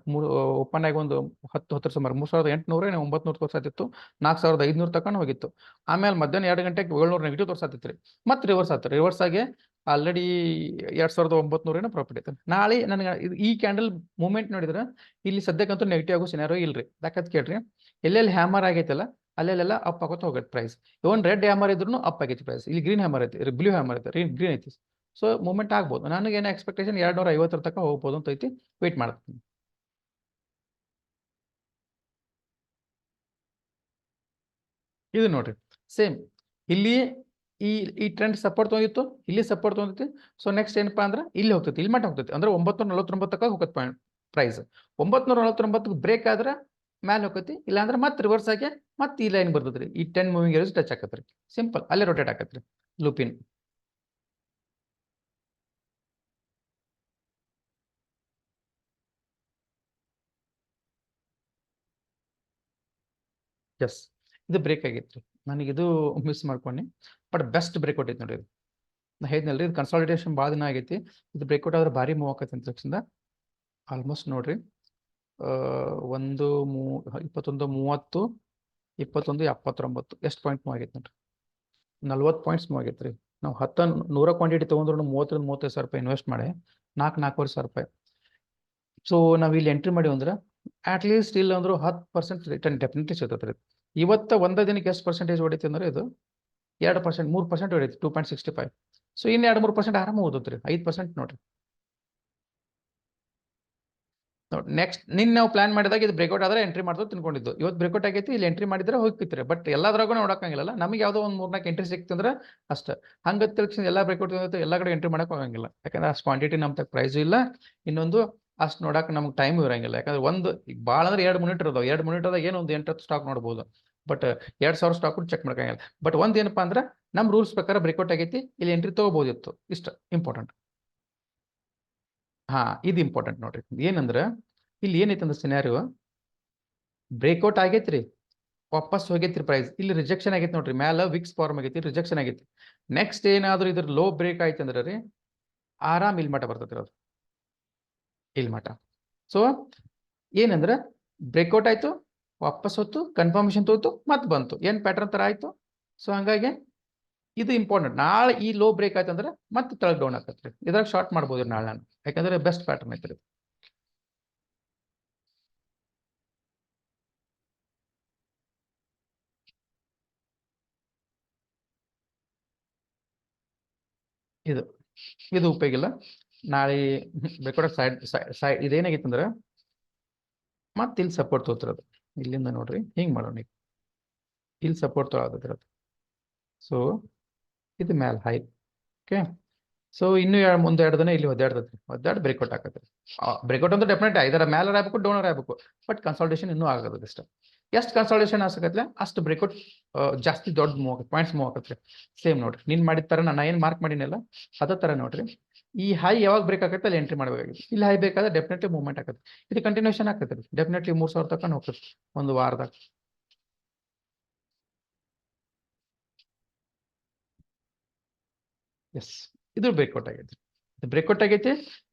ಓಪನ್ ಆಗಿ ಒಂದು 10 ಸುಮಾರು 3800 900 ತೋರ್ಸಾತಿತ್ತು. 4500 ತಕೊಂಡು ಹೋಗಿತ್ತು. ಆಮೇಲೆ ಮಧ್ಯಾಹ್ನ 2 ಗಂಟೆಗೆ 700 ನೆಗೆಟಿವ್ ತೋರ್ಸಾತಿತ್ರಿ. ಮತ್ತೆ ರಿವರ್ಸ್ ಆಯ್ತು. ರಿವರ್ಸ್ ಆಗಿ ಆಲ್ರೆಡಿ 2900 ಪ್ರಾಫಿಟ್ ಐತೆ. ನಾಳೆ ನನಗೆ ಈ ಕ್ಯಾಂಡಲ್ ಮೂವ್ಮೆಂಟ್ ನೋಡಿದ್ರೆ ಇಲ್ಲಿ ಸದ್ಯಕ್ಕಂತೂ ನೆಗೆಟಿವ್ ಆಗೋ ಸಿನಾರಿಯೋ ಇಲ್ರಿ. ಯಾಕಂತ ಕೇಳ್ರಿ, ಎಲ್ಲೆಲ್ಲಿ ಹ್ಯಾಮರ್ ಆಗೈತಲ್ಲ ಅಲ್ಲೆಲ್ಲ ಅಪ್ ಆಗೋತ ಹೋಗುತ್ತೆ ಪ್ರೈಸ್. ಇವನ್ ರೆಡ್ ಹ್ಯಾಮರ್ ಇದ್ರು ಅಪ್ ಆಗೈತಿ ಪ್ರೈಸ್. ಇಲ್ಲಿ ಗ್ರೀನ್ ಹ್ಯಾಮರ್ ಐತಿ, ಬ್ಲೂ ಹ್ಯಾಮರ್ ಐತಿ, ಗ್ರೀನ್ ಐತಿ. ಸೊ ಮೂವ್ಮೆಂಟ್ ಆಗ್ಬೋದು. ನನಗೆ ಏನು ಎಕ್ಸ್ಪೆಕ್ಟೇಷನ್ 250 ತನಕ ಹೋಗ್ಬೋದು ಅಂತ ಐತಿ. ವೇಟ್ ಮಾಡ್ತೀನಿ. ಇದು ನೋಡ್ರಿ ಸೇಮ್ ಇಲ್ಲಿ ಈ ಟ್ರೆಂಡ್ ಸಪೋರ್ಟ್ ತೊಗೊಂಡಿತ್ತು, ಇಲ್ಲಿ ಸಪೋರ್ಟ್ ತೊಗೊಂಡೈತಿ. ಸೊ ನೆಕ್ಸ್ಟ್ ಏನಪ್ಪಾ ಅಂದ್ರೆ ಇಲ್ಲಿ ಹೋಗ್ತೈತಿ, ಇಲ್ಲಿ ಮಟ್ಟ ಹೋಗ್ತೈತಿ. ಅಂದ್ರೆ 949 ತನಕ ಹೋಗುತ್ತೆ ಪ್ರೈಸ್. 949 ಬ್ರೇಕ್ ಆದ್ರೆ ಮ್ಯಾಲೆ ಹೋಗತಿ. ಇಲ್ಲ ಅಂದ್ರೆ ಮತ್ತೆ ರಿವರ್ಸ್ ಆಗಿ ಮತ್ತೆ ಈ ಲೈನ್ ಬರ್ತದ್ರಿ. ಈ 10 ಮೂವಿಂಗ್ ಏರಿಯಸ್ ಟಚ್ ಆಕತ್ರಿ. ಸಿಂಪಲ್, ಅಲ್ಲೇ ರೊಟೇಟ್ ಆಕತ್ರಿ ಲೂಪಿನ್. ಎಸ್, ಇದು ಬ್ರೇಕ್ ಆಗೈತ್ರಿ. ನನಗೆ ಇದು ಮಿಸ್ ಮಾಡ್ಕೊಂಡೆ. ಬಟ್ ಬೆಸ್ಟ್ ಬ್ರೇಕ್ಔಟ್ ಐತಿ ನೋಡ್ರಿ ಇದು. ನಾ ಹೇಳಿದ್ನಲ್ರಿ, ಇದು ಕನ್ಸಾಲಿಡೇಷನ್ ಭಾಳ ದಿನ ಆಗೈತಿ. ಇದು ಬ್ರೇಕ್ಔಟ್ ಆದ್ರೆ ಭಾರಿ ಮೂವ್ ಆಕೈತಿ ಅಂತ ತಕ್ಷಣ. ಆಲ್ಮೋಸ್ಟ್ ನೋಡ್ರಿ 21 30 21 79 ಎಷ್ಟು ಪಾಯಿಂಟ್ ಮೂವ್ ಆಗೈತಿ ನೋಡ್ರಿ. 40 ಪಾಯಿಂಟ್ಸ್ ಮೂವ್ ಆಗೈತ್ರಿ. ನಾವು 100 ಕ್ವಾಂಟಿಟಿ ತೊಗೊಂಡ್ರು 30-35 ಸಾವಿರ ರೂಪಾಯಿ ಇನ್ವೆಸ್ಟ್ ಮಾಡಿ 4-4.5 ಸಾವಿರ ರೂಪಾಯಿ. ಸೊ ನಾವು ಇಲ್ಲಿ ಎಂಟ್ರಿ ಮಾಡಿ ಅಂದ್ರೆ ಅಟ್ಲೀಸ್ಟ್ ಇಲ್ಲ ಅಂದ್ರೆ 10% ರಿಟರ್ನ್ ಡೆಫಿನೆಟ್ಲಿ ಸಿಗ್ತದೆ. ಇವತ್ತು ಒಂದೇ ದಿನಕ್ಕೆ ಎಷ್ಟು ಪರ್ಸೆಂಟೇಜ್ ಹೊಡಿತಿ ಅಂದ್ರೆ ಇದು 2%, 3% ಹೊಡೈತಿ 2.65. ಸೊ ಇನ್ನು 2-3% ಆರಾಮ ಓದತ್ರಿ. 5% ನೋಡ್ರಿ. ನೆಕ್ಸ್ಟ್ ನಾವು ಪ್ಲಾನ್ ಮಾಡಿದಾಗ ಇದು ಬ್ರೇಕ್ಔಟ್ ಆದ್ರೆ ಎಂಟ್ರಿ ಮಾಡ್ದು ತಿನ್ಕೊಂಡಿದ್ದು. ಇವತ್ತು ಬ್ರೇಕ್ಔಟ್ ಆಗೈತಿ, ಇಲ್ಲಿ ಎಂಟ್ರಿ ಮಾಡಿದ್ರೆ ಹೋಗ್ತಿತ್ರಿ. ಬಟ್ ಎಲ್ಲದ್ರಾಗೂ ನೋಡಕ್ಕಂಗಿಲ್ಲ. ನಮಗೆ ಯಾವುದೋ ಒಂದು 3-4 ಎಂಟ್ರಿ ಸಿಕ್ತಂದ್ರೆ ಅಷ್ಟ. ಹಂಗ ತಿಳ್ಸಿ ಎಲ್ಲ ಬ್ರೇಕ್ಔಟ್ ಎಲ್ಲ ಕಡೆ ಎಂಟ್ರಿ ಮಾಡಕ್ ಹೋಗಂಗಿಲ್ಲ. ಯಾಕಂದ್ರೆ ಅಷ್ಟು ಕ್ವಾಂಟಿಟಿ ನಮ್ಮ ತಕ್ಕ ಪ್ರೈಸು ಇಲ್ಲ. ಇನ್ನೊಂದು ಅಷ್ಟು ನೋಡಕ್ಕೆ ನಮ್ಗೆ ಟೈಮ್ ಇರಂಗಿಲ್ಲ. ಯಾಕಂದ್ರೆ ಒಂದು ಭಾಳ ಅಂದ್ರೆ 2 ಮಿನಿಟ್ ಇರೋದು. 2 ಮಿನಿಟ್ ಏನು ಒಂದು 8-10 ಸ್ಟಾಕ್ ನೋಡ್ಬೋದು. ಬಟ್ 2000 ಸ್ಟಾಕ್ ಚೆಕ್ ಮಾಡ್ಕಂಗಿಲ್ಲ. ಬಟ್ ಒಂದ್ ಏನಪ್ಪಾ ಅಂದ್ರೆ ನಮ್ಮ ರೂಲ್ಸ್ ಪ್ರಕಾರ ಬ್ರೇಕ್ಔಟ್ ಆಗೈತಿ, ಇಲ್ಲಿ ಎಂಟ್ರಿ ತಗೋಬಹುದಿತ್ತು. ಇಷ್ಟ ಇಂಪಾರ್ಟೆಂಟ್. ಇದು ಇಂಪಾರ್ಟೆಂಟ್ ನೋಡ್ರಿ. ಏನಂದ್ರೆ ಇಲ್ಲಿ ಏನೈತೆ ಅಂದ್ರೆ ಸಿನಾರಿಯೋ ಬ್ರೇಕ್ಔಟ್ ಆಗೈತ್ರಿ, ವಾಪಸ್ ಹೋಗೈತ್ರಿ ಪ್ರೈಸ್. ಇಲ್ಲಿ ರಿಜೆಕ್ಷನ್ ಆಗೈತಿ ನೋಡ್ರಿ. ಮ್ಯಾಲ ವಿಕ್ಸ್ ಫಾರ್ಮ್ ಆಗೈತಿ, ರಿಜೆಕ್ಷನ್ ಆಗೈತಿ. ನೆಕ್ಸ್ಟ್ ಏನಾದ್ರು ಇದ್ರ ಲೋ ಬ್ರೇಕ್ ಆಯ್ತು ಅಂದ್ರೆ ರೀ ಆರಾಮ್ ಇಲ್ಲಿ ಮಟ ಬರ್ತೈತಿ ಅದು, ಇಲ್ಲಿ ಮಟ. ಸೊ ಏನಂದ್ರೆ ಬ್ರೇಕ್ಔಟ್ ಆಯ್ತು, ವಾಪಸ್ ಹೊತ್ತು ಕನ್ಫರ್ಮೇಶನ್ ತೋತು, ಮತ್ತೆ ಬಂತು. ಏನ್ ಪ್ಯಾಟರ್ನ್ ತರ ಆಯ್ತು. ಸೊ ಹಂಗಾಗಿ ಇದು ಇಂಪಾರ್ಟೆಂಟ್. ನಾಳೆ ಈ ಲೋ ಬ್ರೇಕ್ ಆಯ್ತು ಅಂದ್ರೆ ಮತ್ತೆ ತಳಗ್ ಡೌನ್ ಆಗತ್ರಿ. ಇದ್ರಾಗ ಶಾರ್ಟ್ ಮಾಡ್ಬೋದು ನಾಳೆ ನಾನು, ಯಾಕಂದ್ರೆ ಬೆಸ್ಟ್ ಪ್ಯಾಟರ್ನ್ ಐತ್ರಿ. ಇದು ಉಪಯೋಗ ಇಲ್ಲ. ನಾಳೆ ಬೇಕಾದ್ರೆ ಸೈಡ್ ಇದೇನಾಗಿತ್ತು ಅಂದ್ರೆ ಮತ್ತೆ ಇಲ್ಲಿ ಸಪೋರ್ಟ್ ತೋತಿರೋದು. ಇಲ್ಲಿಂದ ನೋಡ್ರಿ ಹಿಂಗ್ ಮಾಡೋಣ. ಇಲ್ಲಿ ಸಪೋರ್ಟ್ ತೊಗೊಳೋದ್ರದ್ದು. ಸೊ ಇದು ಮ್ಯಾಲ್ ಹೈ. ಓಕೆ. ಸೊ ಇನ್ನು ಮುಂದೆ 2 ದಿನ ಇಲ್ಲಿ ಒದ್ದಾಡ್ತೈತಿ. ಬ್ರೇಕ್ಔಟ್ ಆಗತ್ರಿ. ಬ್ರೇಕ್ಔಟ್ ಅಂದ್ರೆ ಡೆಫಿನೆಟ್ ಇದರ ಮ್ಯಾಲರ್ ಆಗ್ಬೇಕು, ಡೌನರ್ ಆಗ್ಬೇಕು. ಬಟ್ ಕನ್ಸಲ್ಟೇಷನ್ ಇನ್ನೂ ಆಗೋದು ಇಷ್ಟ. ಎಷ್ಟು ಕನ್ಸಲ್ಟೇಷನ್ ಆಸಕತ್ಲೆ ಅಷ್ಟು ಬ್ರೇಕ್ಔಟ್ ಜಾಸ್ತಿ ದೊಡ್ಡ ಮೂವ್ ಪಾಯಿಂಟ್ಸ್ ಮೂವ್ ಆಗತ್ರಿ. ಸೇಮ್ ನೋಡ್ರಿ, ನೀನ್ ಮಾಡಿದ ತರ ನಾನು ಏನ್ ಮಾರ್ಕ್ ಮಾಡಿನಲ್ಲ ಅದೇ ತರ ನೋಡ್ರಿ. ಈ ಹೈ ಯಾವಾಗ ಬ್ರೇಕ್ ಆಗತ್ತೆ ಅಲ್ಲಿ ಎಂಟ್ರಿ ಮಾಡಬೇಕಾಗಿತ್ತು. ಇಲ್ಲಿ ಹೈ ಬೇಕಾದ್ರೆ ಡೆಫಿನೆಟ್ಲಿ ಮೂವ್ಮೆಂಟ್ ಆಗತ್ತೆ. ಇದು ಕಂಟಿನ್ಯೂಷನ್ ಆಗತ್ತೆ. ಡೆಫಿನೆಟ್ಲಿ 3000 ತಕೊಂಡು ಹೋಗ್ತದೆ ಒಂದು ವಾರದಾಗ. ಎಸ್, ಇದು ಬ್ರೇಕ್ಔಟ್ ಆಗೈತಿ. ಬ್ರೇಕ್ಔಟ್ ಆಗೈತಿ.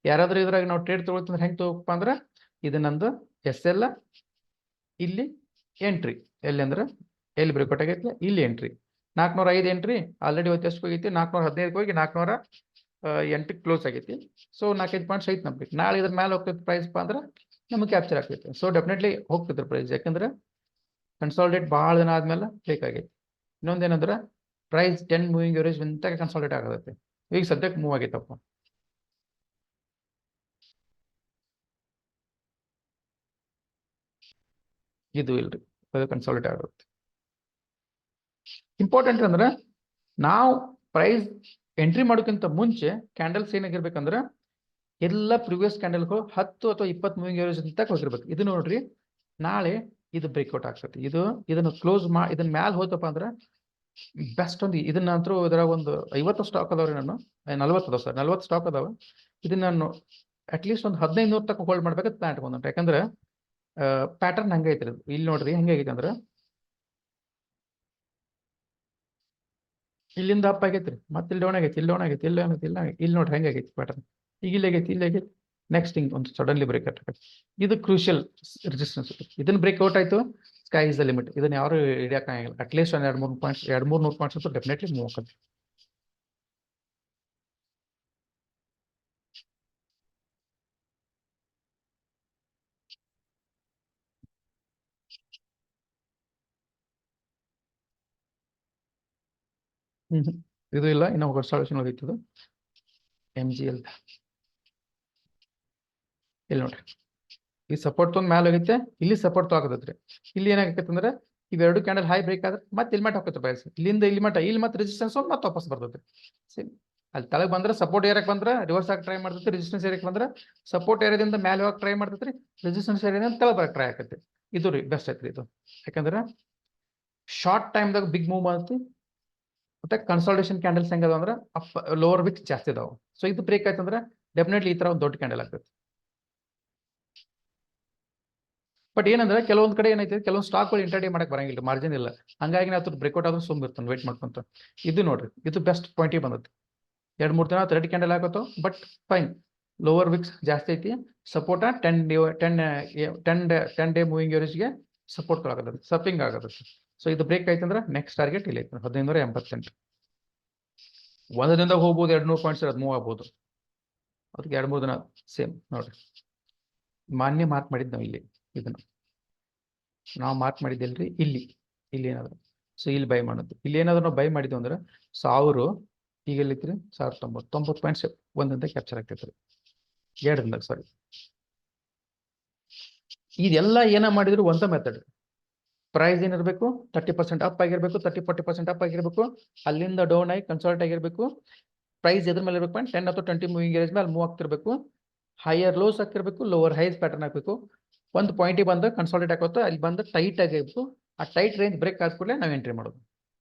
ಯಾರಾದ್ರೂ ಇದ್ರಾಗ ನಾವು ಟ್ರೇಡ್ ತಗೊಳ್ತಂದ್ರೆ ಹೆಂಗ್ ತಗೋಪ್ಪ ಅಂದ್ರೆ ಇದು ನಂದು SL, ಇಲ್ಲಿ ಎಂಟ್ರಿ ಎಲ್ಲಿ ಅಂದ್ರೆ ಎಲ್ಲಿ ಬ್ರೇಕ್ಔಟ್ ಆಗೈತಿ ಇಲ್ಲಿ ಎಂಟ್ರಿ. 405 ಎಂಟ್ರಿ ಆಲ್ರೆಡಿ ಇವತ್ತು ಎಷ್ಟು ಹೋಗೈತಿ, 415 ಹೋಗಿ 408 ಕ್ಲೋಸ್ ಆಗೈತಿ. ಸೊ 4-5 ಪಾಯಿಂಟ್ಸ್ ಐತಿ ನಮ್ಗೆ. ನಾಳೆ ಇದ್ರ ಮೇಲೆ ಹೋಗ್ತೈತಿ ಪ್ರೈಸ್ ಅಂದ್ರೆ ನಮ್ಗೆ ಕ್ಯಾಪ್ಚರ್ ಆಗ್ತೈತಿ. ಸೊ ಡೆಫಿನೆಟ್ಲಿ ಹೋಗ್ತೈತಿ ಪ್ರೈಸ್. ಯಾಕಂದ್ರೆ ಕನ್ಸಾಲಿಡೇಟ್ ಭಾಳ ದಿನ ಆದ್ಮೇಲೆ ಬೇಕಾಗೈತಿ. ಇನ್ನೊಂದೇನಂದ್ರೆ ಪ್ರೈಸ್ 10 ಮೂವಿಂಗ್ ಎವರೇಜ್ ಇಂತ ಕನ್ಸಾಲಿಡೇಟ್ ಆಗತೈತಿ. ಈಗ ಸದ್ಯಕ್ಕೆ ಮೂವ್ ಆಗೈತಪ್ಪ. ಇದು ಇಲ್ರಿ, ಅದು ಕನ್ಸಾಲಿಡೇಟ್ ಆಗುತ್ತೆ. ಇಂಪಾರ್ಟೆಂಟ್ ಅಂದ್ರೆ ನಾವು ಪ್ರೈಸ್ ಎಂಟ್ರಿ ಮಾಡೋಕ್ಕಿಂತ ಮುಂಚೆ ಕ್ಯಾಂಡಲ್ಸ್ ಏನಾಗಿರ್ಬೇಕಂದ್ರೆ ಎಲ್ಲ ಪ್ರಿವಿಯಸ್ ಕ್ಯಾಂಡಲ್ಗಳು 10 ಅಥವಾ 20 ಮೂವಿಂಗ್ ಅವರೇಜ್ ಅಂತ ಹೋಗಿರ್ಬೇಕು. ಇದು ನೋಡ್ರಿ, ನಾಳೆ ಇದು ಬ್ರೇಕ್ಔಟ್ ಆಗ್ತದೆ. ಇದನ್ನ ಕ್ಲೋಸ್ ಇದನ್ನ ಮ್ಯಾಲ ಹೋತಪ್ಪ ಅಂದ್ರೆ ಬೆಸ್ಟ್ ಒಂದು ಇದನ್ನ ಅಂತೂ ಇದರ ಒಂದು 50 ಸ್ಟಾಕ್ ಅದಾವ್ರಿ, ನಾನು 40 ಅದಾವ ಸರ್, 40 ಸ್ಟಾಕ್ ಅದಾವ. ಇದನ್ನ ನಾನು ಅಟ್ಲೀಸ್ಟ್ ಒಂದು 1500 ತನಕ ಹೋಲ್ಡ್ ಮಾಡ್ಬೇಕಂತ ಪ್ಲಾನ್ ಇಟ್ಕೊಂಡ್ರೆ, ಯಾಕಂದ್ರೆ ಪ್ಯಾಟರ್ನ್ ಹಂಗೈತ್ರಿ. ಇಲ್ಲಿ ನೋಡ್ರಿ ಹೆಂಗೈತೆ ಅಂದ್ರೆ ಇಲ್ಲಿಂದ ಅಪ್ ಆಗೈತ್ರಿ, ಮತ್ತೆ ಇಲ್ಲಿ ಡೌನ್ ಆಗೈತಿ, ಇಲ್ಲಿ ಡೌನ್ ಆಗೈತಿ, ಇಲ್ಲಿ ನೋಡ್ರಿ ಹೆಂಗಾಗೈತಿ ಪ್ಯಾಟರ್ನ್. ಈಗ ಇಲ್ಲಿ ಆಗೈತಿ, ನೆಕ್ಸ್ಟ್ ಹಿಂಗ್ ಒಂದು ಸಡನ್ಲಿ ಬ್ರೇಕ್ ಔಟ್ ಆಗೈತಿ. ಇದು ಕ್ರೂಷಿಯಲ್ ರೆಸಿಸ್ಟೆನ್ಸ್. ಇದನ್ನ ಬ್ರೇಕ್ಔಟ್ ಆಯ್ತು, ಸ್ಕೈ ಇಸ್ ದ ಲಿಮಿಟ್. ಇದನ್ನ ಯಾರು ಹಿಡಿಯಕ್ಕಾಗಿಲ್ಲ. ಅಟ್ಲೀಸ್ಟ್ ಒಂದು 200-300 ಪಾಯಿಂಟ್ಸ್ 200-300 ಪಾಯಿಂಟ್ಸ್ ಅಂತೂ ಡೆಫಿನೆಟ್ಲಿ ಮೂವ್ ಆಗುತ್ತೆ. ಇದು ಇಲ್ಲ, ಇನ್ನು ಸಾಲ್ಯೂಷನ್ ಹೋಗಿತ್ತು. MGL ಇಲ್ಲಿ ನೋಡ್ರಿ, ಈ ಸಪೋರ್ಟ್ ತೊಂದ್ ಮ್ಯಾಲ ಹೋಗೈತೆ, ಇಲ್ಲಿ ಸಪೋರ್ಟ್ ತಗೋತೈತ್ರಿ. ಇಲ್ಲಿ ಏನಾಗೈತೆ ಅಂದ್ರೆ ಇವೆರಡು ಕ್ಯಾಂಡಲ್ ಹೈ ಬ್ರೇಕ್ ಆದ್ರೆ ಮತ್ತೆ ಇಲ್ಲಿ ಮಟ್ಟ ಹೋಗುತ್ತೆ ಪ್ರೈಸ್. ಇಲ್ಲಿಂದ ಇಲ್ಲಿ ಮಟ್ಟ, ಇಲ್ಲಿ ಮತ್ತೆ ರೆಸಿಸ್ಟೆನ್ಸ್ ಮತ್ತೆ ವಾಪಸ್ ಬರ್ತೈತಿ. ಸೇಮ್ ಅಲ್ಲಿ ತಳಗ್ ಬಂದ್ರೆ ಸಪೋರ್ಟ್ ಏರಿಯಾಕ್ ಬಂದ್ರೆ ರಿವರ್ಸ್ ಆಗಿ ಟ್ರೈ ಮಾಡ್ತೈತಿ, ರೆಸಿಸ್ಟೆನ್ಸ್ ಏರಿಯಾಕ್ ಬಂದ್ರೆ ಸಪೋರ್ಟ್ ಏರಿಯಾದಿಂದ ಮೇಲೆ ಹೋಗಕ್ಕೆ ಟ್ರೈ ಮಾಡ್ತೈತ್ರಿ, ರೆಸಿಸ್ಟೆನ್ಸ್ ಏರಿಯಾದಿಂದ ತೆಳಗ್ ಬರಕ್ಕೆ ಟ್ರೈ ಆಕೈತಿ. ಇದು ರೀ ಬೆಸ್ಟ್ ಐತ್ರಿ ಇದು. ಯಾಕಂದ್ರೆ ಶಾರ್ಟ್ ಟೈಮ್ದಾಗ ಬಿಗ್ ಮೂವ್ ಮಾಡ್ತಿ, ಮತ್ತೆ ಕನ್ಸಾಲ್ಟೇಷನ್ ಕ್ಯಾಂಡಲ್ಸ್ ಹೆಂಗದ ಅಂದ್ರೆ ಅಪ್ ಲೋವರ್ ವಿಕ್ಸ್ ಜಾಸ್ತಿ ಅದಾವ. ಸೊ ಇದು ಬ್ರೇಕ್ ಆಯ್ತಂದ್ರೆ ಡೆಫಿನೆಟ್ಲಿ ಈ ತರ ಒಂದು ದೊಡ್ಡ ಕ್ಯಾಂಡಲ್ ಆಗ್ತೈತಿ. ಬಟ್ ಏನಂದ್ರೆ ಕೆಲವೊಂದ್ ಕಡೆ ಏನೈತೆ, ಕೆಲವೊಂದು ಸ್ಟಾಕ್ಗಳು ಇಂಟರ್ಡೇ ಮಾಡಕ್ ಬರಂಗಿಲ್ಲ, ಮಾರ್ಜಿನ್ ಇಲ್ಲ. ಹಂಗಾಗಿ ನಾವು ಬ್ರೇಕ್ಔಟ್ ಆದ್ರೂ ಸುಮ್ ಇರ್ತಾನೆ ವೇಟ್ ಮಾಡ್ಕೊಂತ. ಇದು ನೋಡ್ರಿ, ಇದು ಬೆಸ್ಟ್ ಪಾಯಿಂಟಿಗೆ ಬಂದೈತಿ. 2-3 ದಿನ ರೆಡ್ ಕ್ಯಾಂಡಲ್ ಆಗತ್ತೋ, ಬಟ್ ಫೈನ್. ಲೋವರ್ ವಿಕ್ಸ್ ಜಾಸ್ತಿ ಐತಿ, ಸಪೋರ್ಟ್ 10 ಡೇ ಮೂವಿಂಗ್ ಅವರೇಜ್ಗೆ ಸಪೋರ್ಟ್ ಆಗತ್ತೆ, ಸಪಿಂಗ್ ಆಗತ್ತೆ. ಸೊ ಇದು ಬ್ರೇಕ್ ಆಯ್ತಂದ್ರೆ ನೆಕ್ಸ್ಟ್ ಟಾರ್ಗೆಟ್ ಇಲ್ಲಿ ಐತೆ 1588. ಒಂದು ದಿನದಾಗ ಹೋಗ್ಬೋದು, 200 ಪಾಯಿಂಟ್ಸ್ ಅದು ಮೂವ್ ಆಗ್ಬೋದು. ಅದಕ್ಕೆ 2-3 ದಿನ ಸೇಮ್ ನೋಡ್ರಿ. ಮಾನ್ಯ ಮಾರ್ಕ್ ಮಾಡಿದ್ ನಾವು ಇಲ್ಲಿ, ಇದನ್ನ ನಾವು ಮಾರ್ಕ್ ಮಾಡಿದ್ದಿಲ್ರಿ, ಇಲ್ಲಿ ಏನಾದ್ರು. ಸೊ ಇಲ್ಲಿ ಬೈ ಮಾಡೋದು, ಇಲ್ಲಿ ಏನಾದ್ರು ನಾವು ಬೈ ಮಾಡಿದ್ವಿ ಅಂದ್ರೆ 1000 ಈಗ ಎಲ್ಲಿತ್ರಿ 1090 ಪಾಯಿಂಟ್ಸ್ ಒಂದಿಂದ ಕ್ಯಾಪ್ಚರ್ ಆಗ್ತೈತ್ರಿ, 2 ದಿನದಾಗ. ಸಾರಿ, ಇದೆಲ್ಲ ಏನ ಮಾಡಿದ್ರು ಒಂದ ಮೆಥಡ್. ಪ್ರೈಸ್ ಏನಿರ್ಬೇಕು 30% ಅಪ್ ಆಗಿರ್ಬೇಕು, 30-40% ಅಪ್ ಆಗಿರ್ಬೇಕು, ಅಲ್ಲಿಂದ ಡೌನ್ ಆಗಿ ಕನ್ಸಾಲ್ಟ್ ಆಗಿರ್ಬೇಕು. ಪ್ರೈಸ್ ಎದ್ರ ಮೇಲೆ ಇರ್ಬೇಕು, 10 ಅಥವಾ 20 ಮೂವಿಂಗ್ ಏರಿಯೇಜ್ ಮೇಲೆ ಮೂವ್ ಆಗ್ತಿರ್ಬೇಕು. ಹೈಯರ್ ಲೋಸ್ ಹಾಕಿರ್ಬೇಕು, ಲೋವರ್ ಹೈಸ್ ಪ್ಯಾಟರ್ನ್ ಹಾಕ್ಬೇಕು. ಒಂದು ಪಾಯಿಂಟಿಗೆ ಬಂದು ಕನ್ಸಾಲ್ಟೇಟ್ ಹಾಕೋತ ಅಲ್ಲಿ ಬಂದು ಟೈಟ್ ಆಗಿರ್ಬೇಕು. ಆ ಟೈಟ್ ರೇಂಜ್ ಬ್ರೇಕ್ ಆದ ಕೂಡಲೇ ನಾವು ಎಂಟ್ರಿ ಮಾಡೋದು.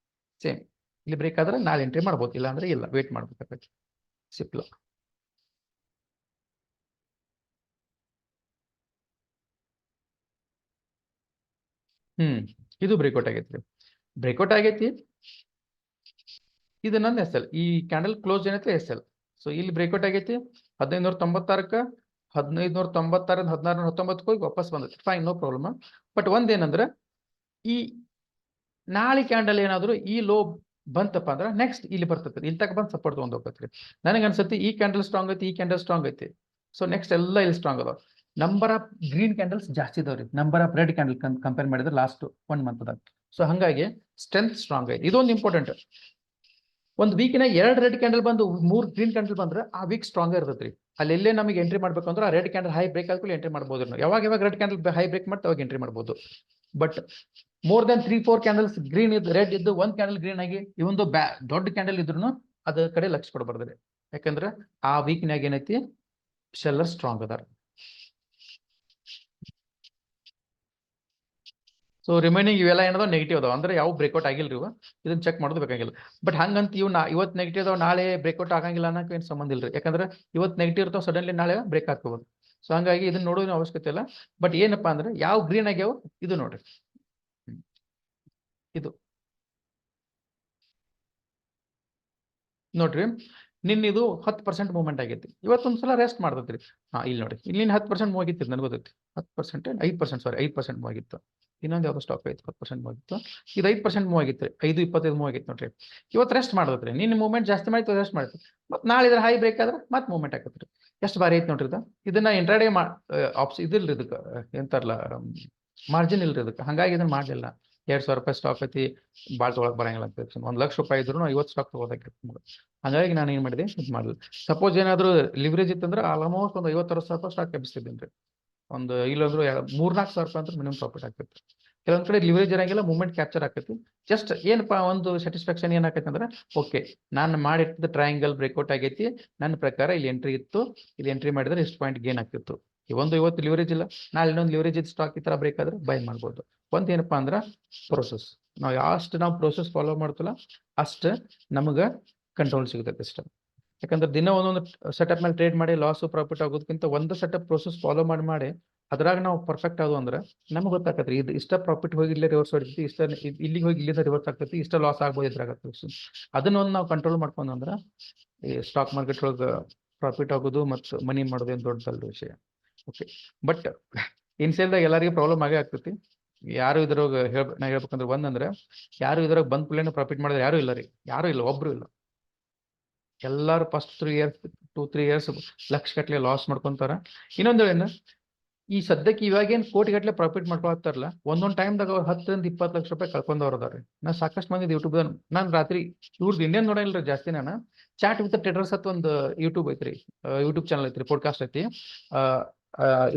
ಸೇಮ್ ಇಲ್ಲಿ ಬ್ರೇಕ್ ಆದ್ರೆ ನಾಳೆ ಎಂಟ್ರಿ ಮಾಡ್ಬೋದು, ಇಲ್ಲ ಅಂದ್ರೆ ಇಲ್ಲ, ವೇಟ್ ಮಾಡ್ಬೇಕಾಗತ್ತೆ. ಸಿಂಪಲ್. ಇದು ಬ್ರೇಕ್ಔಟ್ ಆಗೈತಿ, ಬ್ರೇಕ್ಔಟ್ ಆಗೈತಿ. ಇದು ನನ್ನ SL. ಈ ಕ್ಯಾಂಡಲ್ ಕ್ಲೋಸ್ ಏನೈತೆ SL. ಸೊ ಇಲ್ಲಿ ಬ್ರೇಕ್ಔಟ್ ಆಗೈತಿ 1596ಕ್ಕೆ, 1596 1619 ಹೋಗಿ ವಾಪಸ್ ಬಂದೈತಿ. Fine, no problem. ಬಟ್ ಒಂದೇನಂದ್ರೆ ಈ ನಾಳೆ ಕ್ಯಾಂಡಲ್ ಏನಾದ್ರು ಈ ಲೋ ಬಂತಪ್ಪ ಅಂದ್ರೆ ನೆಕ್ಸ್ಟ್ ಇಲ್ಲಿ ಬರ್ತೈತಿ, ಇಲ್ಲಿ ತಕ್ಕ ಬಂದು ಸಪೋರ್ಟ್ ತಗೊಂಡ್ ಹೋಗ್ತೈತ್ರಿ. ನನಗೆ ಅನ್ಸತಿ ಈ ಕ್ಯಾಂಡಲ್ ಸ್ಟ್ರಾಂಗ್ ಐತಿ, ಈ ಕ್ಯಾಂಡಲ್ ಸ್ಟ್ರಾಂಗ್ ಐತಿ. ಸೊ ನೆಕ್ಸ್ಟ್ ಎಲ್ಲ ಇಲ್ಲಿ ಸ್ಟ್ರಾಂಗ್ ಅದಾವ. ನಂಬರ್ ಆಫ್ ಗ್ರೀನ್ ಕ್ಯಾಂಡಲ್ಸ್ ಜಾಸ್ತಿ ಇದಾವ್ರಿ, number of red candle compare ಮಾಡಿದ್ರೆ ಲಾಸ್ಟ್ 1 ಮಂತ್ದಾಗ. ಸೊ ಹಂಗಾಗಿ ಸ್ಟ್ರೆಂತ್ ಸ್ಟ್ರಾಂಗ್ ಐತಿ. ಇದೊಂದು ಇಂಪಾರ್ಟೆಂಟ್. ಒಂದು ವೀಕಿನ 2 ರೆಡ್ ಕ್ಯಾಂಡಲ್ ಬಂದು 3 ಗ್ರೀನ್ ಕ್ಯಾಂಡಲ್ ಬಂದ್ರೆ ಆ ವೀಕ್ ಸ್ಟ್ರಾಂಗ್ ಇರ್ತೈತ್ರಿ. ಅಲ್ಲಿ ಎಲ್ಲೇ ನಮಗೆ ಎಂಟ್ರಿ ಮಾಡ್ಬೇಕು ಅಂದ್ರೆ ಆ ರೆಡ್ ಕ್ಯಾಂಡಲ್ ಹೈ ಬ್ರೇಕ್ ಆದ್ಮೇಲೆ ಎಂಟ್ರಿ ಮಾಡ್ಬೋದು. ನಾವು ಯಾವಾಗ ರೆಡ್ ಕ್ಯಾಂಡಲ್ ಹೈ ಬ್ರೇಕ್ ಮಾಡ್ತಾ ಅವಾಗ ಎಂಟ್ರಿ ಮಾಡ್ಬೋದು. But more than 3-4 candles green ಇದ್ದು, ರೆಡ್ ಇದ್ದು, 1 ಕ್ಯಾಂಡಲ್ ಗ್ರೀನ್ ಆಗಿ ಇವೊಂದು ದೊಡ್ಡ ಕ್ಯಾಂಡಲ್ ಇದ್ರು ಅದ ಕಡೆ ಲಕ್ಷ್ಯ ಕೊಡಬಾರ್ದ್ರಿ. ಯಾಕಂದ್ರೆ ಆ ವೀಕ್ನಾಗ ಏನೈತಿ, ಶೆಲ್ಲರ್ ಸ್ಟ್ರಾಂಗ್ ಅದಾರ. ಸೊ ರಿಮೈನಿಂಗ್ ಇವೆಲ್ಲ ಏನದ ನೆಗೆಟಿವ್ ಅದಾವ, ಅಂದ್ರೆ ಯಾವ ಬ್ರೇಕ್ಔಟ್ ಆಗಿಲ್ರಿ ಇವು. ಇದನ್ನ ಚೆಕ್ ಮಾಡೋದು ಬೇಕಾಗಿಲ್ಲ. ಬಟ್ ಹಂಗಂತ ಇವತ್ತು ನೆಗೆಟಿವ್ ಅದಾವ ನಾಳೆ ಬ್ರೇಕ್ಔಟ್ ಆಗಂಗಿಲ್ಲ ಅನ್ನೋಕೆ ಏನು ಸಂಬಂಧ ಇಲ್ರಿ. ಯಾಕಂದ್ರೆ ಇವತ್ತು ನೆಗೆಟಿವ್ ಇರ್ತಾವ, ಸಡನ್ಲಿ ನಾಳೆ ಬ್ರೇಕ್ ಆಗ್ಕೋಬೋದು. ಸೊ ಹಂಗಾಗಿ ಇದನ್ನ ನೋಡೋದು ಅವಶ್ಯಕತೆ ಇಲ್ಲ. ಬಟ್ ಏನಪ್ಪಾ ಅಂದ್ರೆ ಯಾವ ಗ್ರೀನ್ ಆಗ್ಯಾವ ಇದು ನೋಡ್ರಿ. ಇದು ನೋಡ್ರಿ, ನಿನ್ನಿದು 10% ಮೂವ್ಮೆಂಟ್ ಆಗೈತಿ, ಇವತ್ತೊಂದ್ಸಲ ರೆಸ್ಟ್ ಮಾಡ್ತೈತ್ರಿ. ಇಲ್ಲಿ ನೋಡಿ, ಇಲ್ಲಿ 10% ಮೂವ್ ಆಗಿತ್ತು, ನನಗೆ ಗೊತ್ತೈತಿ. 10% 5%, ಸಾರಿ 5% ಮೂವ್ ಆಗಿತ್ತು. ಇನ್ನೊಂದು ಯಾವ್ದು ಸ್ಟಾಕ್ ಐತಿ 10% ಮೂವ್ ಆಗಿತ್ತು. ಇದು 5% ಮೂವ್ ಆಗಿತ್ತು, 5.25 ಮೂವ್ ಆಗಿತ್ತು ನೋಡ್ರಿ. ಇವತ್ತು ರೆಸ್ಟ್ ಮಾಡ್ತೈತ್ರಿ. ನಿನ್ನ ಮೂವ್ಮೆಂಟ್ ಜಾಸ್ತಿ ಮಾಡಿತ್ತು, ರೆಸ್ಟ್ ಮಾಡ್ತೀವಿ. ಮತ್ತೆ ನಾಳೆ ಇದ್ರ ಹೈ ಬ್ರೇಕ್ ಆದ್ರೆ ಮತ್ತೆ ಮೂವ್ಮೆಂಟ್ ಆಗತ್ರಿ. ಎಷ್ಟು ಬಾರಿ ಐತಿ ನೋಡ್ರಿ ಇದು. ಇದನ್ನ ಇಂಟ್ರಾಡೇ ಇದಿಲ್ರಿ, ಇದಕ್ಕೆ ಎಂತಾರಲ್ಲ ಮಾರ್ಜಿನ್ ಇಲ್ರಿ ಇದಕ್ಕೆ. ಹಂಗಾಗಿ ಇದನ್ನ ಮಾಡಲಿಲ್ಲ. 2,000 ರೂಪಾಯಿ ಸ್ಟಾಕ್ ಐತಿ, ಭಾಳ ತೊಗೊಳಕ್ ಬರಂಗಿಲ್ಲ ಅಂತ. 1 ಲಕ್ಷ ರೂಪಾಯಿ ಇದ್ರು 50 ಸ್ಟಾಕ್ ತಗೋದಾಗಿತ್ತು. ಹಾಗಾಗಿ ನಾನು ಏನ್ ಮಾಡಿದೆ, ಇದು ಮಾಡಲಿಲ್ಲ. ಸಪೋಸ್ ಏನಾದ್ರು ಲಿವರೇಜ್ ಇತ್ತಂದ್ರೆ ಆಲ್ಮೋಸ್ಟ್ ಒಂದು 50-60 ಸಾವಿರ ರೂಪಾಯಿ ಸ್ಟಾಕ್ ಎಬ್ಬಿಸ್ತಿದ್ದೇನೆ. ಒಂದು ಇಲ್ಲಂದ್ರು 3-4 ಸಾವಿರ ರೂಪಾಯಿ ಅಂತ ಮಿನಿಮಮ್ ಪ್ರಾಫಿಟ್ ಆಗ್ತಿತ್ತು. ಕೆಲವೊಂದ್ ಕಡೆ ಲಿವರೇಜ್ ಇರಂಗಿಲ್ಲ, ಮೂವ್ಮೆಂಟ್ ಕ್ಯಾಪ್ಚರ್ ಆಕೈತಿ. ಜಸ್ಟ್ ಏನಪ್ಪಾ ಒಂದು ಸ್ಯಾಟಿಸ್ಫ್ಯಾಕ್ಷನ್ ಏನಾಕೈತಿ ಅಂದ್ರೆ, ಓಕೆ ನಾನು ಮಾಡಿರ್ತದ ಟ್ರಯಾಂಗಲ್ ಬ್ರೇಕ್ಔಟ್ ಆಗೈತಿ, ನನ್ನ ಪ್ರಕಾರ ಇಲ್ಲಿ ಎಂಟ್ರಿ ಇತ್ತು, ಇಲ್ಲಿ ಎಂಟ್ರಿ ಮಾಡಿದ್ರೆ ಎಷ್ಟು ಪಾಯಿಂಟ್ ಗೇನ್ ಆಗ್ತಿತ್ತು. ಇವತ್ತು ಲಿವರೇಜ್ ಇಲ್ಲ, ನಾಳೆ ಇನ್ನೊಂದು ಲಿವರೇಜ್ ಇದ್ದು ಸ್ಟಾಕ್ ಈ ತರ ಬ್ರೇಕ್ ಆದ್ರೆ ಬೈ ಮಾಡ್ಬೋದು. ಒಂದ್ ಏನಪ್ಪಾ ಅಂದ್ರ ಪ್ರೋಸೆಸ್, ನಾವು ನಾವು ಪ್ರೋಸೆಸ್ ಫಾಲೋ ಮಾಡ್ತಲ್ಲ ಅಷ್ಟ ನಮಗ ಕಂಟ್ರೋಲ್ ಸಿಗುತ್ತೆ ಇಷ್ಟ. ಯಾಕಂದ್ರೆ ದಿನ ಒಂದೊಂದು ಸೆಟಪ್ ಮೇಲೆ ಟ್ರೇಡ್ ಮಾಡಿ ಲಾಸ್ ಪ್ರಾಫಿಟ್ ಆಗೋದಕ್ಕಿಂತ ಒಂದು ಸೆಟಪ್ ಪ್ರೋಸೆಸ್ ಫಾಲೋ ಮಾಡಿ ಅದ್ರಾಗ ನಾವು ಪರ್ಫೆಕ್ಟ್ ಆದವು ಅಂದ್ರೆ ನಮ್ಗೆ ಗೊತ್ತಾಗತ್ರಿ ಇದು ಇಷ್ಟ ಪ್ರಾಫಿಟ್ ಹೋಗಿ ಇಲ್ಲೇ ರಿವರ್ಸ್ ಹೊಡಿತಿ, ಇಷ್ಟ ಇಲ್ಲಿಗೆ ಹೋಗಿ ಇಲ್ಲಿಂದ ರಿವರ್ಸ್ ಆಗ್ತೈತಿ, ಇಷ್ಟ ಲಾಸ್ ಆಗ್ಬೋದು ಇದ್ರಾಗತ್ತೆ. ಅದನ್ನೊಂದು ನಾವು ಕಂಟ್ರೋಲ್ ಮಾಡ್ಕೊಂಡ್ರೆ ಈ ಸ್ಟಾಕ್ ಮಾರ್ಕೆಟ್ ಒಳಗೆ ಪ್ರಾಫಿಟ್ ಆಗೋದು ಮತ್ತು ಮನಿ ಮಾಡೋದು ಏನು ದೊಡ್ಡದಲ್ಲ ವಿಷಯ. ಓಕೆ, ಬಟ್ ಇನ್ಸೇಲ್ದಾಗ ಎಲ್ಲರಿಗೂ ಪ್ರಾಬ್ಲಮ್ ಆಗೇ ಆಗ್ತೈತಿ. ಯಾರು ಇದ್ರಾಗ ನಾ ಹೇಳ್ಬೇಕಂದ್ರೆ ಒಂದಂದ್ರೆ, ಯಾರು ಇದ್ರಾಗ ಬಂದ್ ಪ್ಲೇನ್ ಪ್ರಾಫಿಟ್ ಮಾಡಿದ್ರೆ ಯಾರು ಇಲ್ಲ ರೀ, ಯಾರು ಇಲ್ಲ, ಒಬ್ರು ಇಲ್ಲ. ಎಲ್ಲಾರು ಫಸ್ಟ್ 2-3 ಇಯರ್ಸ್ ಲಕ್ಷ ಗಟ್ಲೆ ಲಾಸ್ ಮಾಡ್ಕೊಂತಾರ. ಇನ್ನೊಂದು ಏನು, ಈ ಸದ್ಯಕ್ಕೆ ಇವಾಗೇನು ಕೋಟಿ ಗಟ್ಲೆ ಪ್ರಾಫಿಟ್ ಮಾಡ್ಕೊಳ್ತಾರಲ್ಲ, ಒಂದೊಂದು ಟೈಮ್ದಾಗ ಅವ್ರು 10-20 ಲಕ್ಷ ರೂಪಾಯಿ ಕಳ್ಕೊಂಡವ್ರು ಅದಾರೆ. ನಾ ಸಾಕಷ್ಟು ಮಂದಿ ಯೂಟ್ಯೂಬ್ ನಾನು ರಾತ್ರಿ ಇವ್ರದ್ದು ಇಂಡಿಯನ್ ನೋಡಿಲ್ರಿ ಜಾಸ್ತಿ. ನಾನು ಚಾಟ್ ವಿತ್ ಟ್ರೇಡರ್ಸ್ ಅಂತ ಒಂದು ಯೂಟ್ಯೂಬ್ ಐತ್ರಿ, ಯೂಟ್ಯೂಬ್ ಚಾನಲ್ ಐತ್ರಿ, ಪಾಡ್ಕಾಸ್ಟ್ ಐತಿ,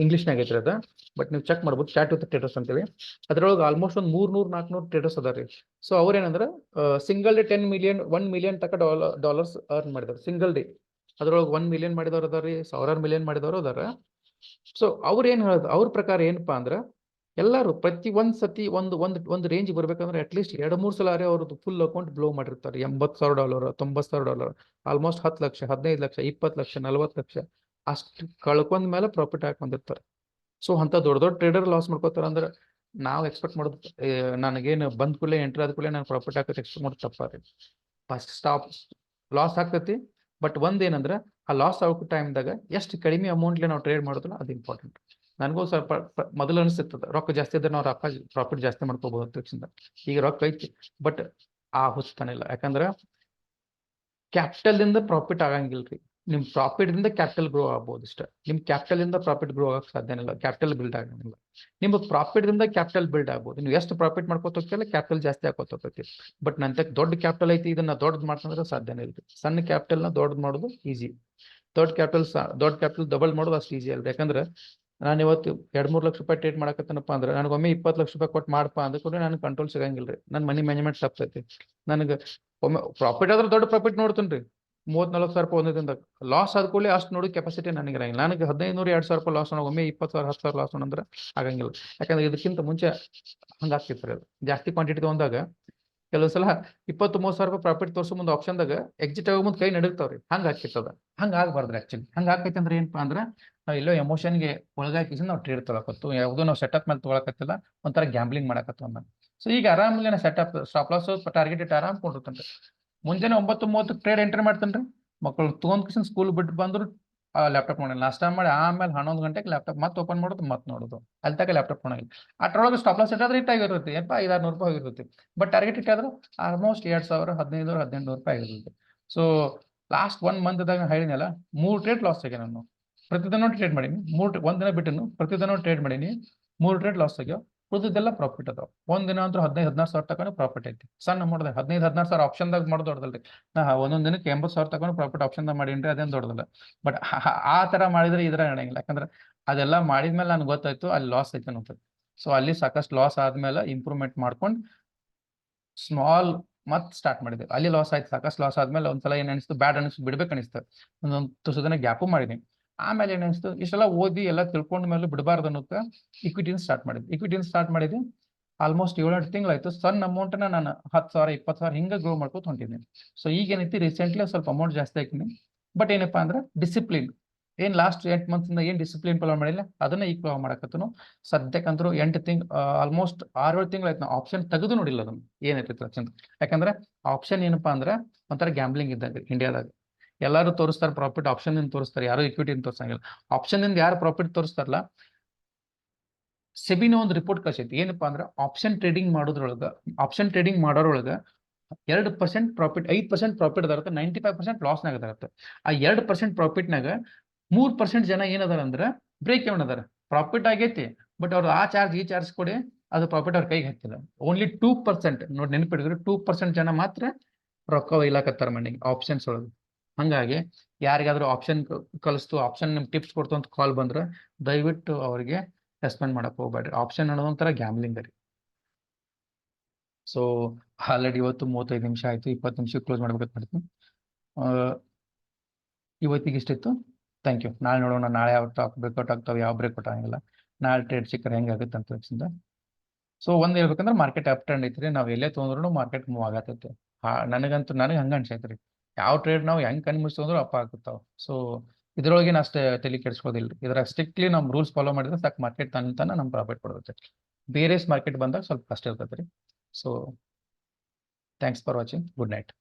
ಇಂಗ್ಲೀಷ್ನಾಗ ಐತ್ರಿ ಅದ. ಬಟ್ ನೀವು ಚೆಕ್ ಮಾಡ್ಬೋದು, ಚಾಟ್ ವಿತ್ ಟ್ರೇಡರ್ಸ್ ಅಂತೇಳಿ. ಅದ್ರೊಳಗೆ ಆಲ್ಮೋಸ್ಟ್ ಒಂದು 300-400 ಟ್ರೇಡರ್ಸ್ ಅದಾರ ರೀ. ಸೊ ಅವ್ರೇನಂದ್ರೆ ಸಿಂಗಲ್ ಡೇ 10 ಮಿಲಿಯನ್ 1 ಮಿಲಿಯನ್ ತಕ್ಕ ಡಾಲರ್ಸ್ ಅರ್ನ್ ಮಾಡಿದಾರೆ ಸಿಂಗಲ್ ಡೇ. ಅದ್ರೊಳಗೆ 1 ಮಿಲಿಯನ್ ಮಾಡಿದವ್ರು ಅದಾರ ರೀ, 1000 ಮಿಲಿಯನ್ ಮಾಡಿದವರು ಅದಾರ. ಸೊ ಅವ್ರ ಏನ್ ಹೇಳೋದು, ಅವ್ರ ಪ್ರಕಾರ ಏನಪ್ಪಾ ಅಂದ್ರ, ಎಲ್ಲರೂ ಪ್ರತಿ ಒಂದ್ ಸತಿ ಒಂದು ರೇಂಜ್ ಬರ್ಬೇಕಂದ್ರೆ ಅಟ್ಲೀಸ್ಟ್ 2-3 ಸಲ ಅವ್ರದ್ದು ಫುಲ್ ಅಕೌಂಟ್ ಬ್ಲೋ ಮಾಡಿರ್ತಾರೆ. $80,000, $90,000, ಆಲ್ಮೋಸ್ಟ್ 10 ಲಕ್ಷ, 15 ಲಕ್ಷ, 20 ಲಕ್ಷ, 40 ಲಕ್ಷ ಅಷ್ಟು ಕಳ್ಕೊಂಡ ಮೇಲೆ ಪ್ರಾಫಿಟ್ ಹಾಕೊಂಡಿರ್ತಾರೆ. ಸೊ ಅಂತ ದೊಡ್ಡ ದೊಡ್ಡ ಟ್ರೇಡರ್ ಲಾಸ್ ಮಾಡ್ಕೋತಾರ ಅಂದ್ರೆ ನಾವು ಎಕ್ಸ್ಪೆಕ್ಟ್ ಮಾಡೋದು, ನನಗೇನು ಬಂದ್ ಕೂಡಲೇ ಎಂಟ್ರಿ ಆದ ಕೂಡಲೇ ನಾನು ಪ್ರಾಫಿಟ್ ಹಾಕೋದು ಎಕ್ಸ್ಪೆಕ್ಟ್ ಮಾಡೋದು ತಪ್ಪಾರಿ. ಫಸ್ಟ್ ಸ್ಟಾಪ್ ಲಾಸ್ ಆಗ್ತೈತಿ, ಬಟ್ ಒಂದೇನಂದ್ರೆ ಆ ಲಾಸ್ ಆಗೋ ಟೈಮ್ದಾಗ ಎಷ್ಟು ಕಡಿಮೆ ಅಮೌಂಟ್ಲಿ ನಾವು ಟ್ರೇಡ್ ಮಾಡೋದಿಲ್ಲ ಅದು ಇಂಪಾರ್ಟೆಂಟ್. ನನಗೂ ಸ್ವಲ್ಪ ಮೊದಲು ಅನಿಸ್ತಿರ್ತದೆ, ರೊಕ್ಕ ಜಾಸ್ತಿ ಇದ್ರೆ ನಾವು ರೊಕ್ಕ ಪ್ರಾಫಿಟ್ ಜಾಸ್ತಿ ಮಾಡ್ಕೋಬಹುದು ಅಂತ. ಈಗ ರೊಕ್ಕ ಐತಿ ಬಟ್ ಆ ಹುಚ್ತಾನಿಲ್ಲ. ಯಾಕಂದ್ರೆ ಕ್ಯಾಪಿಟಲ್ ಇಂದ ಪ್ರಾಫಿಟ್ ಆಗಂಗಿಲ್ರಿ, ನಿಮ್ ಪ್ರಾಫಿಟ್ ಇಂದ ಕ್ಯಾಪಿಟಲ್ ಗ್ರೋ ಆಗ್ಬೋದು ಇಷ್ಟ. ನಿಮ್ ಕ್ಯಾಪಿಟಲ್ ಇಂದ ಪ್ರಾಫಿಟ್ ಗ್ರೋ ಆಗಕ್ ಸಾಧ್ಯನೇ ಇಲ್ಲ, ಕ್ಯಾಪಿಟಲ್ ಬಿಲ್ಡ್ ಆಗಂಗಿಲ್ಲ. ನಿಮ್ಗೆ ಪ್ರಾಫಿಟ್ ಇಂದ ಕ್ಯಾಪಿಟಲ್ ಬಿಲ್ಡ್ ಆಗ್ಬೋದು, ನೀವು ಎಷ್ಟು ಪ್ರಾಫಿಟ್ ಮಾಡ್ಕೋತ ಹೋಗ್ತಿಲ್ಲ ಕ್ಯಾಪಿಟಲ್ ಜಾಸ್ತಿ ಹಾಕೋತ ಹೋಗ್ತೈತಿ. ಬಟ್ ನಂತ ದೊಡ್ಡ ಕ್ಯಾಪಿಟಲ್ ಐತಿ, ಇದನ್ನ ದೊಡ್ಡದು ಮಾಡ್ತಂದ್ರೆ ಸಾಧ್ಯನೇ ಇಲ್ಲ. ಸಣ್ಣ ಕ್ಯಾಪಿಟಲ್ನ ದೊಡ್ಡದು ಮಾಡೋದು ಈಸಿ, ದೊಡ್ಡ ಕ್ಯಾಪಿಟಲ್ ಡಬಲ್ ಮಾಡೋದು ಅಷ್ಟು ಈಸಿ ಅಲ್ಲ. ಯಾಕಂದ್ರೆ ನಾನು ಇವತ್ತು 2-3 ಲಕ್ಷ ರೂಪಾಯಿ ಟ್ರೇಡ್ ಮಾಡಕತ್ತನಪ್ಪ ಅಂದ್ರೆ ನನಗೊಮ್ಮೆ 20 ಲಕ್ಷ ರೂಪಾಯಿ ಕೊಟ್ಟು ಮಾಡಪ್ಪ ಅಂದ ಕೂಡ ನನಗೆ ಕಂಟ್ರೋಲ್ ಸಿಗಂಗಿಲ್ರಿ, ನನ್ನ ಮನಿ ಮ್ಯಾನೇಜ್ಮೆಂಟ್ ತಪ್ಪೈತಿ. ನನಗೆ ಒಮ್ಮೆ ಪ್ರಾಫಿಟ್ ಆದ್ರೆ ದೊಡ್ಡ ಪ್ರಾಫಿಟ್ ನೋಡ್ತೀನಿ, 30-40 ಸಾವಿರ ರೂಪಾಯಿ ಒಂದೇ ದಿನದಾಗ. ಲಾಸ್ ಆದ ಕೂಡಲೇ ಅಷ್ಟು ನೋಡಿ ಕೆಪಾಸಿಟಿ ನನಗೆ ಇರಂಗಿಲ್ಲ. ನನಗೆ 1500-2000 ರೂಪಾಯಿ ಲಾಸ್ ಒಮ್ಮೆ 20,000 10,000 ಲಾಸ್ ಅಂದ್ರೆ ಆಗಂಗಿಲ್ಲ. ಯಾಕಂದ್ರೆ ಇದಕ್ಕಿಂತ ಮುಂಚೆ ಹಂಗಾಗ್ತಿತ್ತು ಅದು. ಜಾಸ್ತಿ ಕ್ವಾಂಟಿಟಿ ತಗೊಂಡಾಗ ಕೆಲವು ಸಲ 20-30 ಸಾವಿರ ರೂಪಾಯಿ ಪ್ರಾಫಿಟ್ ತೋರ್ಸೋ ಮುಂದೆ ಆಪ್ಷನ್ದಾಗ ಎಕ್ಸಿಟ್ ಆಗೋ ಮುಂದೆ ಕೈ ನಡೀತಾವ್ರಿ, ಹಂಗ ಹಾಕಿರ್ತದ. ಹಂಗ ಆಗ್ಬಾರ್ದು ಆಕ್ಚುಲಿ. ಹಂಗ ಹಾಕೈತೆ ಅಂದ್ರೆ ಏನಪ್ಪಾ ಅಂದ್ರೆ ನಾವು ಎಲ್ಲೋ ಎಮೋಷನ್ಗೆ ಒಳಗಾಕಿ ನಾವು ಟ್ರೇಡ್ ತೊಗೊಳಕತ್ತು, ಯಾವುದೋ ನಾವು ಸೆಟಪ್ ಮೇಲೆ ತೊಗೊಳಕತ್ತಿಲ್ಲ, ಒಂಥರ ಗ್ಯಾಂಬ್ಲಿಂಗ್ ಮಾಡಕತ್ತು ಅಂದ. ಸೊ ಈಗ ಆರಾಮಲ್ಲಿ ನಾ ಸೆಟಪ್ ಸ್ಟಾಪ್ ಲಾಸ್ ಟಾರ್ಗೆಟ್ ಇಟ್ಟು ಆರಾಮ್ ಕೊಂಡಿರ್ತೇನೆ. ಮುಂಜಾನೆ 9:30 ಟ್ರೇಡ್ ಎಂಟ್ರಿ ಮಾಡ್ತೇನೆ. ಮಕ್ಕಳು ತೊಗೊಂಡ್ ಸ್ಕೂಲ್ ಬಿಟ್ಟು ಬಂದ್ರು ಲ್ಯಾಪ್ಟಾಪ್ ನೋಡಿ ನಾಷ್ಟ ಮಾಡಿ ಆಮೇಲೆ 11 ಗಂಟೆಗೆ ಲ್ಯಾಪ್ಟಾಪ್ ಮತ್ತೆ ಓಪನ್ ಮಾಡೋದು ಮತ್ತೆ ನೋಡೋದು, ಅಲ್ಲಿ ತನಕ ಲ್ಯಾಪ್ಟಾಪ್ ಕೊಡಂಗಿಲ್ಲ. ಅಟ್ರೊಳಗೆ ಸ್ಟಾಪ್ ಲಾಸ್ ಇಟ್ಟಾದ್ರೆ ಇಟ್ಟಾಗಿರುತ್ತೆ, ಏನಪ್ಪ 500-600 ರೂಪಾಯಿ ಆಗಿರುತ್ತೆ. ಬಟ್ ಟಾರ್ಗೆಟ್ ಇಟ್ಟಾದ್ರೆ ಆಲ್ಮೋಸ್ಟ್ 2,000, 1,500-1,800 ರೂಪಾಯಿ ಆಗಿರುತ್ತೆ. ಸೊ ಲಾಸ್ಟ್ 1 ಮಂತ್ದಾಗ ಹೇಳಿನಲ್ಲ 3 ಟ್ರೇಡ್ ಲಾಸ್ ಆಗಿ ನಾನು ಪ್ರತಿದಿನ ಟ್ರೇಡ್ ಮಾಡೀನಿ. ಒಂದಿನ ಬಿಟ್ಟು ಪ್ರತಿದಿನ ಟ್ರೇಡ್ ಮಾಡೀನಿ, 3 ಟ್ರೇಡ್ ಲಾಸ್ ಆಗ್ಯಾವ, ಉಳಿದೆಲ್ಲ ಪ್ರಾಫಿಟ್ ಅದಾವ. ಒಂದಿನ ಅಂತೂ 15-16 ಸಾವಿರ ತನಕ ಪ್ರಾಫಿಟ್ ಐತಿ. ಸಣ್ಣ ಅಮೌಂಟ್ 15-16 ಸಾವಿರ ಆಪ್ಷನ್ದಾಗ ಮಾಡೋದು ದೊಡ್ಡದಲ್ರಿ. ನಾ ಒಂದೊಂದ್ ದಿನಕ್ಕೆ 80 ಸಾವಿರ ತಗೊಂಡು ಪ್ರಾಫಿಟ್ ಆಪ್ಷನ್ದಾಗ ಮಾಡೀನಿ, ಅದೇನು ದೊಡ್ಡದಲ್ಲ. ಬಟ್ ಆ ತರ ಮಾಡಿದ್ರೆ ಇದ್ರ ನಡೆಯಂಗಿಲ್ಲ. ಯಾಕಂದ್ರೆ ಅದೆಲ್ಲ ಮಾಡಿದ್ಮೇಲೆ ನನ್ಗೆ ಗೊತ್ತಾಯ್ತು ಅಲ್ಲಿ ಲಾಸ್ ಐತೆ ಅನ್ನೋದು. ಸೊ ಅಲ್ಲಿ ಸಾಕಷ್ಟು ಲಾಸ್ ಆದ್ಮೇಲೆ ಇಂಪ್ರೂವ್ಮೆಂಟ್ ಮಾಡ್ಕೊಂಡು ಸ್ಮಾಲ್ ಮತ್ ಸ್ಟಾರ್ಟ್ ಮಾಡಿದೆ. ಅಲ್ಲಿ ಲಾಸ್ ಆಯ್ತು, ಸಾಕಷ್ಟು ಲಾಸ್ ಆದ್ಮೇಲೆ ಒಂದ್ಸಲ ಏನ್ ಅನಿಸ್ತು, ಬ್ಯಾಡ್ ಅನಿಸ್ತು, ಬಿಡ್ಬೇಕು ಅನಿಸ್ತು. ಒಂದೊಂದು ತುಸು ದಿನ ಗ್ಯಾಪು ಮಾಡಿದೀನಿ. ಆಮೇಲೆ ಏನ್ ಅನಿಸ್ತು, ಇಷ್ಟೆಲ್ಲ ಓದಿ ಎಲ್ಲ ತಿಳ್ಕೊಂಡ ಮೇಲೆ ಬಿಡಬಾರ್ದು ಅನ್ನೋಕೆ ಇಕ್ವಿಟಿನ ಸ್ಟಾರ್ಟ್ ಮಾಡಿದ್ವಿ. ಆಲ್ಮೋಸ್ಟ್ 7-8 ತಿಂಗಳಾಯ್ತು. ಸಣ್ಣ ಅಮೌಂಟ್ನ ನಾನು 10,000, 20,000 ಹಿಂಗೆ ಗ್ರೋ ಮಾಡ್ಕೊತ ಹೊಂಟಿದ್ದೀನಿ. ಸೊ ಈಗ ಏನೈತಿ, ರೀಸೆಂಟ್ಲಿ ಸ್ವಲ್ಪ ಅಮೌಂಟ್ ಜಾಸ್ತಿ ಹಾಕಿನಿ. ಬಟ್ ಏನಪ್ಪಾ ಅಂದ್ರೆ ಡಿಸಿಪ್ಲಿನ್ ಏನ್ ಲಾಸ್ಟ್ 8 ಮಂತ್ಸ್ ಇಂದ ಏನ್ ಡಿಸಿಪ್ಲಿನ್ ಫಾಲೋ ಮಾಡಿಲ್ಲ ಅದನ್ನ ಈಗ ಫಾಲೋ ಮಾಡಕತ್ತನು. ಸದ್ಯಕ್ಕಂತರೂ 8 ತಿಂಗ್ ಆಲ್ಮೋಸ್ಟ್ 6-7 ತಿಂಗಳಾಯ್ತು ನಾವು ಆಪ್ಷನ್ ತೆಗೆದು ನೋಡಿಲ್ಲ ಅದನ್ನು ಏನೈತಿ ಚಂದ. ಯಾಕಂದ್ರೆ ಆಪ್ಷನ್ ಏನಪ್ಪಾ ಅಂದ್ರೆ ಒಂಥರ ಗ್ಯಾಂಬ್ಲಿಂಗ್ ಇದ್ದಾಗ ಇಂಡಿಯಾದಾಗ ಎಲ್ಲಾರು ತೋರಿಸ್ತಾರೆ ಪ್ರಾಫಿಟ್, ಆಪ್ಷನ್ ಇಂದ ತೋರಿಸ್ತಾರೆ, ಯಾರು ಇಕ್ವಿಟಿ ತೋರಿಸಂಗಿಲ್ಲ. ಆಪ್ಷನ್ ಇಂದ ಯಾರು ಪ್ರಾಫಿಟ್ ತೋರಿಸ್ತಾರಲ್ಲ, ಸೆಬಿನ ಒಂದು ರಿಪೋರ್ಟ್ ಕಳ್ಸೈತಿ. ಏನಪ್ಪಾ ಅಂದ್ರೆ ಆಪ್ಷನ್ ಟ್ರೇಡಿಂಗ್ ಮಾಡೋದ್ರೊಳಗ 2% ಪ್ರಾಫಿಟ್, 5% ಪ್ರಾಫಿಟ್ ಅದಾರತ್ತೆ, 95% ಲಾಸ್ನಾಗ ಅದಾರತ್ತೆ. ಆ 2% ಪ್ರಾಫಿಟ್ನಾಗ 3% ಜನ ಏನದಾರ ಅಂದ್ರೆ ಬ್ರೇಕ್ ಏನ್ ಅದಾರ, ಪ್ರಾಫಿಟ್ ಆಗೈತಿ ಬಟ್ ಅವ್ರು ಆ ಚಾರ್ಜ್ ಈ ಚಾರ್ಜ್ ಕೊಡಿ ಅದು ಪ್ರಾಫಿಟ್ ಅವ್ರ ಕೈಗೆ ಹತ್ತಿಲ್ಲ. ಓನ್ಲಿ 2% ನೋಡಿ, ನೆನಪಿಡಿದ್ರೆ 2% ಜನ ಮಾತ್ರ ರೊಕ್ಕ ಒಯ್ಲಾಕತ್ತಾರ ಮನೆಗೆ ಆಪ್ಷನ್ಸ್ ಒಳಗೆ. ಹಂಗಾಗಿ ಯಾರಿಗಾದ್ರೂ ಆಪ್ಷನ್ ಕಲಿಸ್ತು, ಆಪ್ಷನ್ ನಿಮ್ಗೆ ಟಿಪ್ಸ್ ಕೊಡ್ತು ಅಂತ ಕಾಲ್ ಬಂದ್ರೆ ದಯವಿಟ್ಟು ಅವ್ರಿಗೆ ರೆಸ್ಪಾಂಡ್ ಮಾಡಕ್ ಹೋಗ್ಬೇಡ್ರಿ. ಆಪ್ಷನ್ ಅನ್ನೋದು ಒಂಥರ ಗ್ಯಾಮ್ಲಿಂಗ್ ರೀ. ಸೊ ಆಲ್ರೆಡಿ ಇವತ್ತು 35 ನಿಮಿಷ ಆಯಿತು, 20 ನಿಮಿಷಕ್ಕೆ ಕ್ಲೋಸ್ ಮಾಡ್ಬೇಕಂತ ಮಾಡ್ತೀನಿ. ಇವತ್ತಿಗೆ ಇಷ್ಟಿತ್ತು. Thank you. ನಾಳೆ ನೋಡೋಣ, ನಾಳೆ ಯಾವ ಟಾಪ್ ಬ್ರೇಕ್ಔಟ್ ಆಗ್ತಾವೆ, ಯಾವ ಬ್ರೇಕ್ಔಟ್ ಆಗಂಗಿಲ್ಲ, ನಾಳೆ ಟ್ರೇಡ್ ಸಿಕ್ಕರೆ ಹೆಂಗಾಗುತ್ತೆ ಅಂತ ಯೋಚಿಸಿದ. ಸೊ ಒಂದು ಹೇಳ್ಬೇಕಂದ್ರೆ ಮಾರ್ಕೆಟ್ ಅಪ್ ಟ್ರೆಂಡ್ ಐತ್ರಿ, ನಾವು ಎಲ್ಲೇ ತೊಗೊಂಡ್ರು ಮಾರ್ಕೆಟ್ ಮೂವ್ ಆಗತ್ತೈತೆ. ನನಗೆ ಹಂಗೆ ಅನ್ಸೈತ್ರಿ, ಯಾವ ಟ್ರೇಡ್ ನಾವು ಹೆಂಗೆ ಕನ್ಮಿಸ್ ತೊಗೊಂಡ್ರು ಅಪ್ಪ ಆಗುತ್ತಾವ. ಸೊ ಇದ್ರೊಳಗೆ ಅಷ್ಟೇ ತಲೆ ಕೆಡಿಸ್ಕೋದಿಲ್ಲ. ಇದ್ರಾಗ ಸ್ಟ್ರಿಕ್ಟ್ಲಿ ನಮ್ಮ ರೂಲ್ಸ್ ಫಾಲೋ ಮಾಡಿದ್ರೆ ಸಾಕು, ಮಾರ್ಕೆಟ್ ತನ್ನ ನಮ್ಮ ಪ್ರಾಫಿಟ್ ಕೊಡುತ್ತೆ. ಬೇರೆ ಮಾರ್ಕೆಟ್ ಬಂದಾಗ ಸ್ವಲ್ಪ ಕಷ್ಟ ಇರ್ತೈತೆ ರೀ. So thanks for watching. Good night.